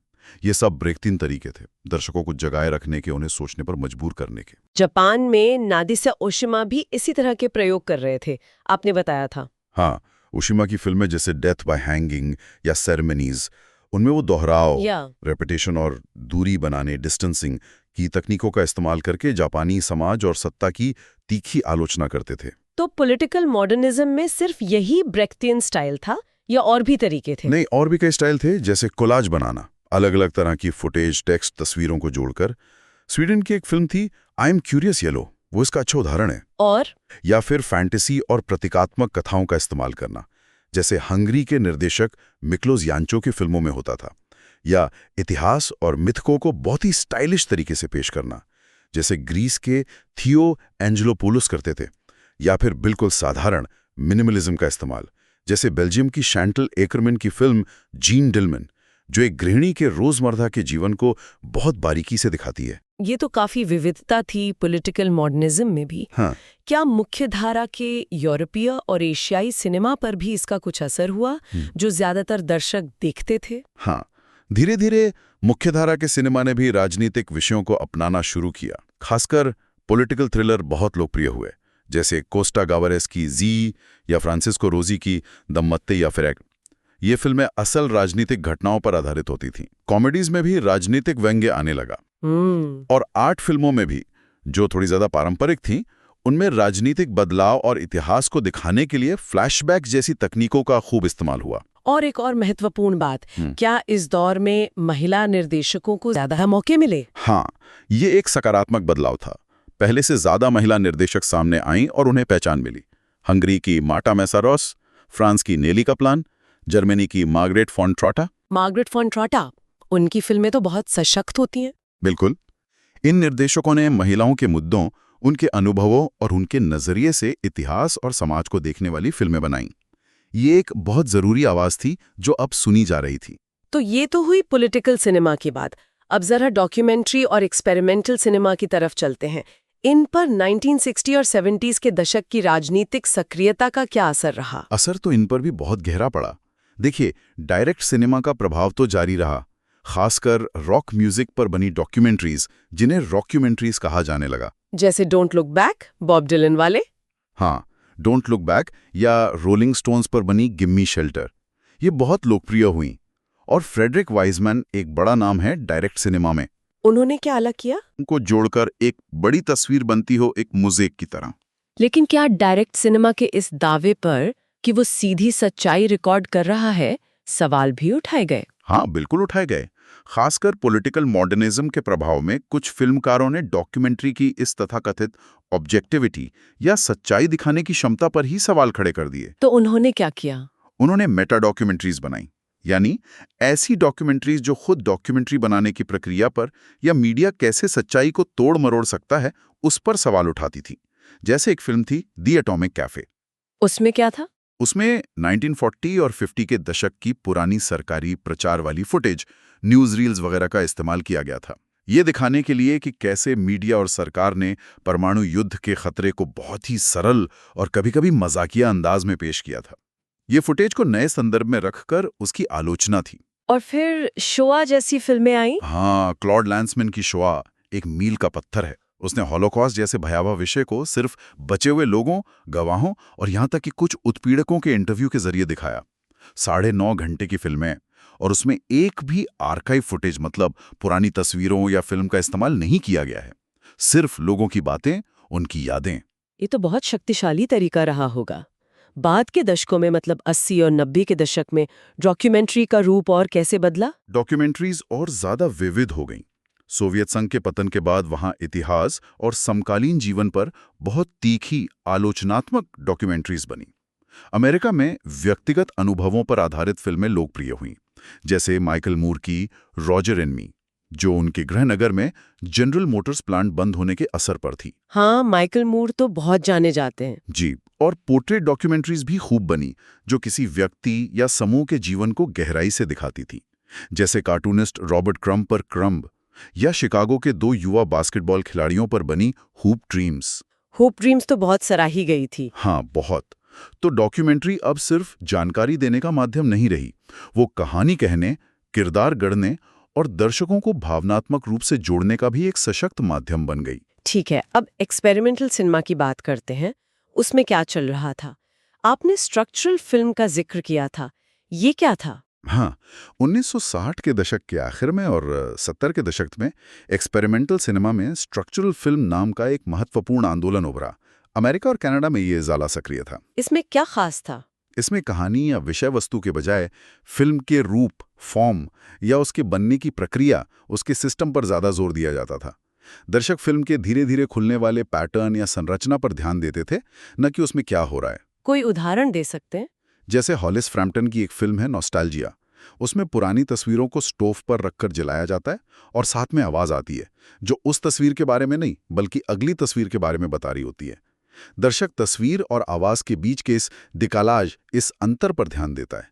ये सब ब्रेख्तिन तरीके थे, दर्शकों को जगाए रखने के, उन्हें सोचने पर मजबूर करने के। जापान में नादिसा ओशिमा भी इसी तरह के प्रयोग कर रहे थे, आपने बताया था। हाँ, ओशिमा की फिल्में जैसे डेथ बाय हैंगिंग या सेरेमनीज, उनमें वो दोहराव, रेपिटेशन और दूरी बनाने, डिस्टेंसिंग की तकनीकों का इस्तेमाल करके जापानी समाज और सत्ता की तीखी आलोचना करते थे। तो पॉलिटिकल मॉडर्निज्म में सिर्फ यही ब्रेख्तियन स्टाइल था या और भी तरीके थे? नहीं, और भी कई स्टाइल थे, जैसे कोलाज बनाना, अलग अलग तरह की फुटेज, टेक्स्ट, तस्वीरों को जोड़कर। स्वीडन की एक फिल्म थी आई एम क्यूरियस येलो, वो इसका अच्छा उदाहरण है। और या फिर फैंटेसी और प्रतीकात्मक कथाओं का इस्तेमाल करना, जैसे हंगरी के निर्देशक मिक्लोस यांचो की फिल्मों में होता था। या इतिहास और मिथकों को बहुत ही स्टाइलिश तरीके से पेश करना, जैसे ग्रीस के थियो एंजेलोपोलोस करते थे। या फिर बिल्कुल साधारण मिनिमलिज्म का इस्तेमाल, जैसे बेल्जियम की शैंटल एकरमैन की फिल्म जीन डिलमैन, जो एक गृहिणी के रोजमर्रा के जीवन को बहुत बारीकी से दिखाती है। ये तो काफी विविधता थी पॉलिटिकल मॉडर्निज्म में भी। हाँ, क्या मुख्य धारा के यूरोपीय और एशियाई सिनेमा पर भी इसका कुछ असर हुआ, जो ज्यादातर दर्शक देखते थे? हाँ, धीरे धीरे मुख्यधारा के सिनेमा ने भी राजनीतिक विषयों को अपनाना शुरू किया। खासकर पॉलिटिकल थ्रिलर बहुत लोकप्रिय हुए, जैसे कोस्टा गावरेस की जी या फ्रांसिस्को रोजी की दम्मत्ते या फिर एक्ट। ये फिल्में असल राजनीतिक घटनाओं पर आधारित होती थीं। कॉमेडीज में भी राजनीतिक व्यंग्य आने लगा। और आर्ट फिल्मों में भी, जो थोड़ी ज्यादा पारंपरिक थीं, उनमें राजनीतिक बदलाव और इतिहास को दिखाने के लिए फ्लैशबैक जैसी तकनीकों का खूब इस्तेमाल हुआ। और एक और महत्वपूर्ण बात, क्या इस दौर में महिला निर्देशकों को ज्यादा मौके मिले? हाँ, ये एक सकारात्मक बदलाव था। पहले से ज्यादा महिला निर्देशक सामने आईं और उन्हें पहचान मिली। हंगरी की मार्टा मेसारोस, फ्रांस की नेली कप्लान, जर्मनी की मार्गरेट फॉन ट्रॉटा। मार्गरेट फॉन ट्रॉटा, उनकी फिल्में तो बहुत सशक्त होती हैं। बिल्कुल। इन निर्देशकों ने महिलाओं के मुद्दों, उनके अनुभवों और उनके नजरिए से इतिहास और समाज को देखने वाली फिल्में बनाईं। ये एक बहुत जरूरी आवाज थी जो अब सुनी जा रही थी। तो ये तो हुई पॉलिटिकल सिनेमा की बात। अब जरा डॉक्यूमेंट्री और एक्सपेरिमेंटल सिनेमा की तरफ चलते हैं। इन पर 1960 और 70s के दशक की राजनीतिक सक्रियता का क्या असर रहा? असर तो इन पर भी बहुत गहरा पड़ा। देखिए, डायरेक्ट सिनेमा का प्रभाव तो जारी रहा, खासकर रॉक म्यूजिक पर बनी डॉक्यूमेंट्रीज, जिन्हें रॉक्यूमेंट्रीज कहा जाने लगा। जैसे Don't Look Back, Bob Dylan वाले। हाँ, डोंट लुक बैक या रोलिंग स्टोन्स पर बनी गिम्मी शेल्टर, ये बहुत लोकप्रिय हुई। और फ्रेडरिक वाइजमैन एक बड़ा नाम है डायरेक्ट सिनेमा में। उन्होंने क्या अलग किया? उनको जोड़कर एक बड़ी तस्वीर बनती हो, एक मोज़ेक की तरह। लेकिन क्या डायरेक्ट सिनेमा के इस दावे पर कि वो सीधी सच्चाई रिकॉर्ड कर रहा है, सवाल भी उठाए गए? हाँ, बिल्कुल उठाए गए। खासकर पॉलिटिकल मॉडर्निज्म के प्रभाव में कुछ फिल्मकारों ने डॉक्यूमेंट्री की इस तथाकथित ऑब्जेक्टिविटी या सच्चाई दिखाने की क्षमता पर ही सवाल खड़े कर दिए। तो उन्होंने क्या किया? उन्होंने मेटा डॉक्यूमेंट्रीज बनाई, यानी ऐसी डॉक्यूमेंट्रीज जो खुद डॉक्यूमेंट्री बनाने की प्रक्रिया पर या मीडिया कैसे सच्चाई को तोड़ मरोड़ सकता है, उस पर सवाल उठाती थी। जैसे एक फिल्म थी दी एटॉमिक कैफे। उसमें क्या था? उसमें 1940 और 50 के दशक की पुरानी सरकारी प्रचार वाली फुटेज, न्यूज रील्स वगैरह का इस्तेमाल किया गया था, ये दिखाने के लिए कि कैसे मीडिया और सरकार ने परमाणु युद्ध के खतरे को बहुत ही सरल और कभी-कभी मजाकिया अंदाज में पेश किया था। ये फुटेज को नए संदर्भ में रखकर उसकी आलोचना थी। और फिर शोआ जैसी फिल्में आई? हाँ, क्लॉड लैंसमैन की शोआ एक मील का पत्थर है। उसने हॉलोकॉस्ट जैसे भयावह विषय को सिर्फ बचे हुए लोगों, गवाहों और यहाँ तक कि कुछ उत्पीड़कों के इंटरव्यू के जरिए दिखाया। 9.5 घंटे की फिल्में, और उसमें एक भी आर्काइव फुटेज, मतलब पुरानी तस्वीरों या फिल्म का इस्तेमाल नहीं किया गया है। सिर्फ लोगों की बातें, उनकी यादें। ये तो बहुत शक्तिशाली तरीका रहा होगा। बाद के दशकों में मतलब 80 और 90 के दशक में डॉक्यूमेंट्री का रूप और कैसे बदला? डॉक्यूमेंट्रीज और ज्यादा विविध हो गईं। सोवियत संघ के पतन के बाद वहां इतिहास और समकालीन जीवन पर बहुत तीखी आलोचनात्मक डॉक्यूमेंट्रीज बनी। अमेरिका में व्यक्तिगत अनुभवों पर आधारित फिल्में लोकप्रिय हुईं, जैसे माइकल मूर की रॉजर एंड मी, जो उनके गृहनगर में जनरल मोटर्स प्लांट बंद होने के असर पर थी। हाँ, माइकल मूर तो बहुत जाने जाते हैं। जी, और पोर्ट्रेट डॉक्यूमेंट्रीज भी खूब बनी, जो किसी व्यक्ति या समूह के जीवन को गहराई से दिखाती थी, जैसे कार्टूनिस्ट रॉबर्ट क्रम्ब पर क्रम्ब या शिकागो के 2 युवा बास्केटबॉल खिलाड़ियों पर बनी होप ड्रीम्स। होप ड्रीम्स तो बहुत सराही गई थी। हाँ, बहुत। तो डॉक्यूमेंट्री अब सिर्फ जानकारी देने का माध्यम नहीं रही, वो कहानी कहने, किरदार गढ़ने और दर्शकों को भावनात्मक रूप से जोड़ने का भी एक सशक्त माध्यम बन गई। ठीक है, अब एक्सपेरिमेंटल सिनेमा की बात करते हैं। उसमें क्या चल रहा था? आपने स्ट्रक्चरल फिल्म का जिक्र किया था, ये क्या था? हाँ, 1960 के दशक के आखिर में और 70 के दशक में एक्सपेरिमेंटल सिनेमा में स्ट्रक्चरल फिल्म नाम का एक महत्वपूर्ण आंदोलन उभरा। अमेरिका और कनाडा में ये ज्यादा सक्रिय था। इसमें क्या खास था? इसमें कहानी या विषय वस्तु के बजाय फिल्म के रूप, फॉर्म या उसके बनने की प्रक्रिया, उसके सिस्टम पर ज्यादा जोर दिया जाता था। दर्शक फिल्म के धीरे धीरे खुलने वाले पैटर्न या संरचना पर ध्यान देते थे, न कि उसमें क्या हो रहा है। कोई उदाहरण दे सकते हैं? जैसे हॉलिस फ्रैम्पटन की एक फिल्म है नॉस्टैल्जिया। उसमें पुरानी तस्वीरों को स्टोव पर रखकर जलाया जाता है और साथ में आवाज आती है, जो उस तस्वीर के बारे में नहीं बल्कि अगली तस्वीर के बारे में बता रही होती है। दर्शक तस्वीर और आवाज के बीच के इस डिकालाज, इस अंतर पर ध्यान देता है।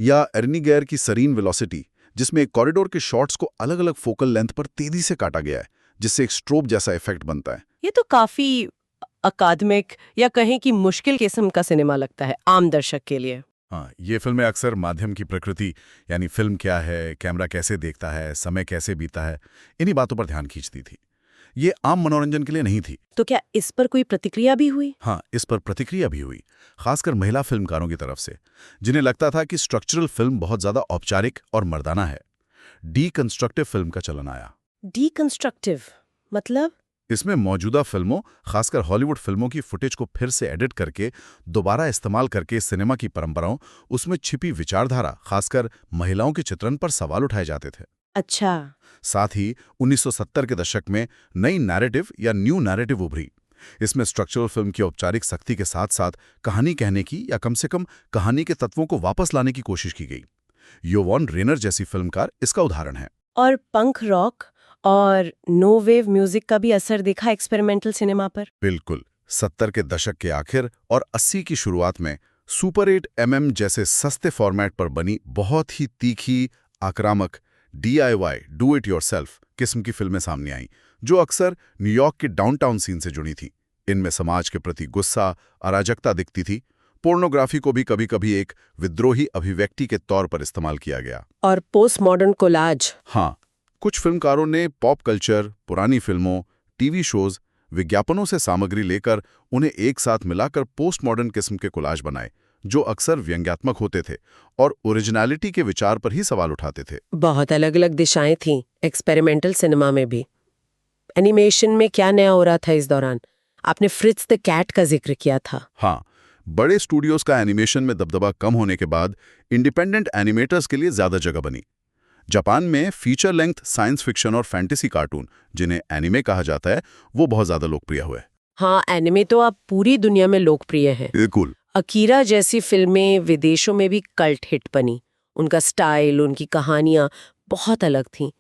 या एर्नी गेयर की सरीन वेलोसिटी, जिसमें एक कॉरिडोर के शॉट्स को अलग अलग फोकल लेंथ पर तेजी से काटा गया है, जिससे एक स्ट्रोब जैसा इफेक्ट बनता है। ये तो काफी अकादमिक या कहें कि मुश्किल किस्म का सिनेमा लगता है आम दर्शक के लिए। हाँ, ये फिल्में अक्सर माध्यम की प्रकृति, यानी फिल्म क्या है, कैमरा कैसे देखता है, समय कैसे बीता है, इन्हीं बातों पर ध्यान खींचती थी। ये आम मनोरंजन के लिए नहीं थी। तो क्या इस पर कोई प्रतिक्रिया भी हुई? हाँ, इस पर प्रतिक्रिया भी हुई, खासकर महिला फिल्मकारों की तरफ से, जिन्हें लगता था कि स्ट्रक्चरल फिल्म बहुत ज्यादा औपचारिक और मर्दाना है। डीकंस्ट्रक्टिव फिल्म का चलन आया। डीकंस्ट्रक्टिव मतलब? इसमें मौजूदा फिल्मों, खासकर हॉलीवुड फिल्मों की फुटेज को फिर से एडिट करके दोबारा इस्तेमाल करके सिनेमा की परंपराओं, उसमें छिपी विचारधारा, खासकर महिलाओं के चित्रण पर सवाल उठाए जाते थे। अच्छा। साथ ही 1970 के दशक में नई नैरेटिव या न्यू नैरेटिव उभरी। इसमें स्ट्रक्चरल फिल्म की औपचारिक सख्ती के साथ साथ कहानी कहने की या कम से कम कहानी के तत्वों को वापस लाने की कोशिश की गई। योवॉन रेनर जैसी फिल्मकार इसका उदाहरण है। और पंक रॉक और नो वेव म्यूजिक का भी असर देखा एक्सपेरिमेंटल सिनेमा पर? बिल्कुल। 70 के दशक के आखिर और 80 की शुरुआत में सुपर 8 mm जैसे सस्ते फॉर्मेट पर बनी बहुत ही तीखी, आक्रामक DIY डू इट योरसेल्फ किस्म की फिल्में सामने आईं, जो अक्सर न्यूयॉर्क के डाउनटाउन सीन से जुड़ी थीं। इनमें समाज के प्रति गुस्सा, अराजकता दिखती थी। पोर्नोग्राफी को भी कभी-कभी एक विद्रोही अभिव्यक्ति के तौर पर इस्तेमाल किया गया। और पोस्ट मॉडर्न कोलाज। हाँ, कुछ फिल्मकारों ने पॉप कल्चर, पुरानी फिल्मों, टीवी शोज, विज्ञापनों से सामग्री लेकर उन्हें एक साथ मिलाकर पोस्ट मॉडर्न किस्म के कोलाज बनाए, जो अक्सर व्यंग्यात्मक होते थे और ओरिजिनलिटी के विचार पर ही सवाल उठाते थे। बहुत अलग अलग दिशाएं थीं एक्सपेरिमेंटल सिनेमा में भी। एनिमेशन में क्या नया हो रहा था इस दौरान? आपने फ्रिट्ज द कैट का जिक्र किया था। हाँ, बड़े स्टूडियोज का एनिमेशन में दबदबा कम होने के बाद इंडिपेंडेंट एनिमेटर्स के लिए ज्यादा जगह बनी। जापान में फीचर लेंथ साइंस फिक्शन और फैंटेसी कार्टून, जिन्हें एनिमे कहा जाता है, वो बहुत ज्यादा लोकप्रिय हुए। हाँ, एनिमे तो अब पूरी दुनिया में लोकप्रिय है। बिल्कुल। अकीरा जैसी फिल्में विदेशों में भी कल्ट हिट बनी। उनका स्टाइल, उनकी कहानियां बहुत अलग थीं।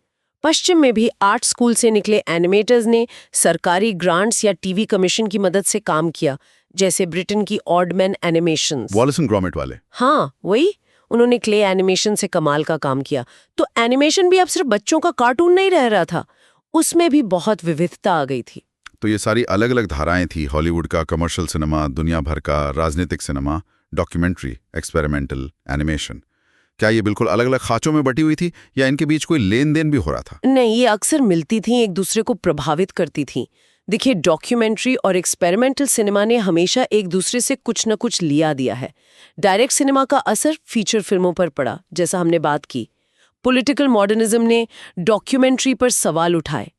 पश्चिम में भी आर्ट स्कूल से निकले एनिमेटर्स ने सरकारी ग्रांट्स या टीवी कमीशन की मदद से काम किया, जैसे ब्रिटेन की odd man animations. Wallace and grommet वाले। हाँ, वही। उन्होंने क्ले एनिमेशन से कमाल का काम किया। तो एनिमेशन भी अब सिर्फ बच्चों का कार्टून नहीं रह रहा था, उसमें भी बहुत विविधता आ गई थी। तो ये सारी अलग अलग धाराएं थी, हॉलीवुड का कमर्शियल सिनेमा, दुनिया भर का राजनीतिक सिनेमा, डॉक्यूमेंट्री, एक्सपेरिमेंटल, एनिमेशन। क्या ये बिल्कुल अलग अलग खांचों में बटी हुई थी या इनके बीच कोई लेन देन भी हो रहा था? नहीं, ये अक्सर मिलती थी, एक दूसरे को प्रभावित करती थी। देखिए, डॉक्यूमेंट्री और एक्सपेरिमेंटल सिनेमा ने हमेशा एक दूसरे से कुछ न कुछ लिया दिया है। डायरेक्ट सिनेमा का असर फीचर फिल्मों पर पड़ा, जैसा हमने बात की। पॉलिटिकल मॉडर्निज्म ने डॉक्यूमेंट्री पर सवाल उठाए।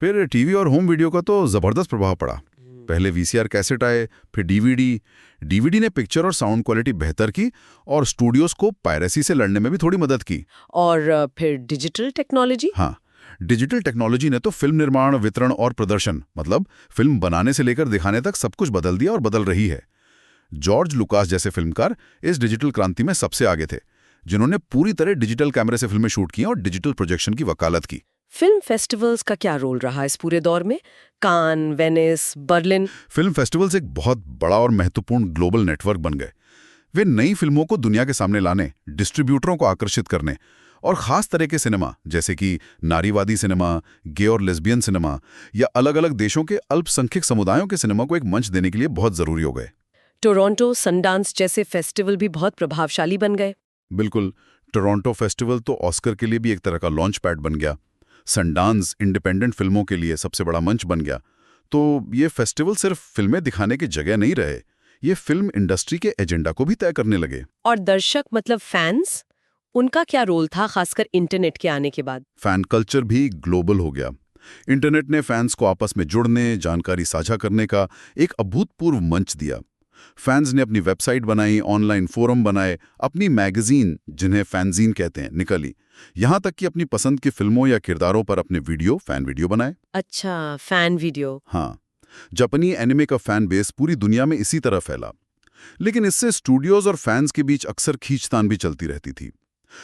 फिर टीवी और होम वीडियो का तो जबरदस्त प्रभाव पड़ा। पहले वीसीआर कैसेट आए, फिर डीवीडी ने पिक्चर और साउंड क्वालिटी बेहतर की और स्टूडियोज को पायरेसी से लड़ने में भी थोड़ी मदद की। और फिर डिजिटल टेक्नोलॉजी? हाँ, डिजिटल टेक्नोलॉजी ने तो फिल्म निर्माण, वितरण और प्रदर्शन, मतलब फिल्म बनाने से लेकर दिखाने तक सब कुछ बदल दिया और बदल रही है। जॉर्ज लुकास जैसे फिल्मकार इस डिजिटल क्रांति में सबसे आगे थे, जिन्होंने पूरी तरह डिजिटल कैमरे से फिल्में शूट की और डिजिटल प्रोजेक्शन की वकालत की। फिल्म फेस्टिवल्स का क्या रोल रहा इस पूरे दौर में? कान, वेनिस, बर्लिन। फिल्म फेस्टिवल्स एक बहुत बड़ा और महत्वपूर्ण ग्लोबल नेटवर्क बन गए। वे नई फिल्मों को दुनिया के सामने लाने, डिस्ट्रीब्यूटरों को आकर्षित करने और खास तरह के सिनेमा जैसे कि नारीवादी सिनेमा, गे और लेस्बियन सिनेमा या अलग अलग देशों के अल्पसंख्यक समुदायों के सिनेमा को एक मंच देने के लिए बहुत जरूरी हो गए। टोरंटो, सनडांस जैसे फेस्टिवल भी बहुत प्रभावशाली बन गए। बिल्कुल, टोरंटो फेस्टिवल तो ऑस्कर के लिए भी एक तरह का लॉन्च पैड बन गया। सनडांस इंडिपेंडेंट फिल्मों के लिए सबसे बड़ा मंच बन गया। तो ये फेस्टिवल सिर्फ फिल्में दिखाने की जगह नहीं रहे, ये फिल्म इंडस्ट्री के एजेंडा को भी तय करने लगे। और दर्शक मतलब फैंस, उनका क्या रोल था, खासकर इंटरनेट के आने के बाद? फैन कल्चर भी ग्लोबल हो गया। इंटरनेट ने फैंस को आपस में जुड़ने, जानकारी साझा करने का एक अभूतपूर्व मंच दिया। फैंस ने अपनी वेबसाइट बनाई, ऑनलाइन फोरम बनाए, अपनी मैगजीन, जिन्हें फैनजीन कहते हैं, निकाली। यहाँ तक कि अपनी पसंद की फिल्मों या किरदारों पर अपने फैन वीडियो बनाए। अच्छा, फैन वीडियो। हाँ, जापानी एनिमे का फैन बेस पूरी दुनिया में इसी तरह फैला। लेकिन इससे स्टूडियोज और फैंस के बीच अक्सर खींचतान भी चलती रहती थी।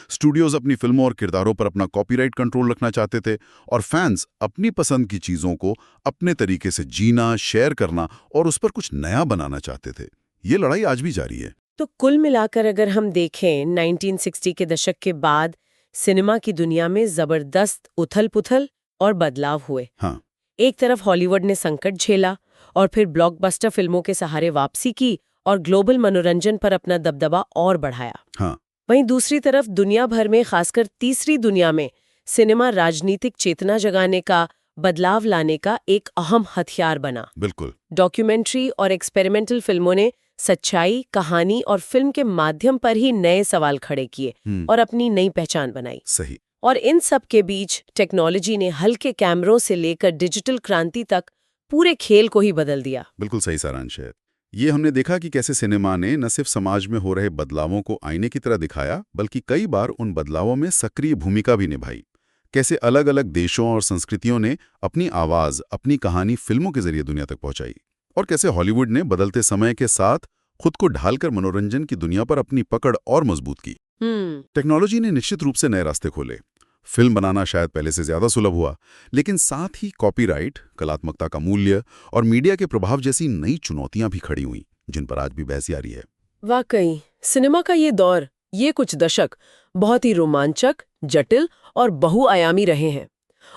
स्टूडियोज अपनी फिल्मों और किरदारों पर अपना कॉपीराइट कंट्रोल रखना चाहते थे और फैंस अपनी पसंद की चीजों को अपने तरीके से जीना, शेयर करना और उस पर कुछ नया बनाना चाहते थे। ये लड़ाई आज भी जारी है। तो कुल मिलाकर अगर हम देखें, 1960 के दशक के बाद सिनेमा की दुनिया में जबरदस्त उथल-पुथल और बदलाव हुए। हाँ, एक तरफ हॉलीवुड ने संकट झेला और फिर ब्लॉकबस्टर फिल्मों के सहारे वापसी की और ग्लोबल मनोरंजन पर अपना दबदबा और बढ़ाया। हाँ, वहीं दूसरी तरफ दुनिया भर में, खासकर तीसरी दुनिया में, सिनेमा राजनीतिक चेतना जगाने का, बदलाव लाने का एक अहम हथियार बना। बिल्कुल। डॉक्यूमेंट्री और एक्सपेरिमेंटल फिल्मों ने सच्चाई, कहानी और फिल्म के माध्यम पर ही नए सवाल खड़े किए और अपनी नई पहचान बनाई। सही। और इन सब के बीच टेक्नोलॉजी ने हल्के कैमरों से लेकर डिजिटल क्रांति तक पूरे खेल को ही बदल दिया। बिल्कुल सही सारांश है। ये हमने देखा कि कैसे सिनेमा ने न सिर्फ समाज में हो रहे बदलावों को आईने की तरह दिखाया, बल्कि कई बार उन बदलावों में सक्रिय भूमिका भी निभाई। कैसे अलग अलग देशों और संस्कृतियों ने अपनी आवाज, अपनी कहानी फिल्मों के जरिए दुनिया तक पहुंचाई। और कैसे हॉलीवुड ने बदलते समय के साथ खुद को ढालकर मनोरंजन की दुनिया पर अपनी पकड़ और मजबूत की। टेक्नोलॉजी ने निश्चित रूप से नए रास्ते खोले। फिल्म बनाना शायद पहले से ज्यादा सुलभ हुआ, लेकिन साथ ही कॉपीराइट, कलात्मकता का मूल्य और मीडिया के प्रभाव जैसी नई चुनौतियां भी खड़ी हुई, जिन पर आज भी बहस जारी है। वाकई सिनेमा का ये दौर, ये कुछ दशक बहुत ही रोमांचक, जटिल और बहुआयामी रहे हैं।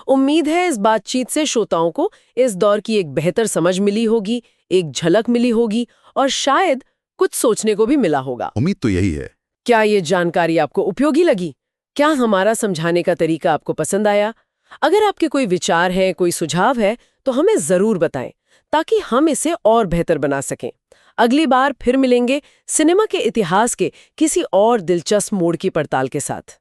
उम्मीद है इस बातचीत से श्रोताओं को इस दौर की एक बेहतर समझ मिली होगी, एक झलक मिली होगी और शायद कुछ सोचने को भी मिला होगा। उम्मीद तो यही है। क्या ये जानकारी आपको उपयोगी लगी? क्या हमारा समझाने का तरीका आपको पसंद आया? अगर आपके कोई विचार है, कोई सुझाव है, तो हमें जरूर बताएं ताकि हम इसे और बेहतर बना सकें। अगली बार फिर मिलेंगे सिनेमा के इतिहास के किसी और दिलचस्प मोड़ की पड़ताल के साथ।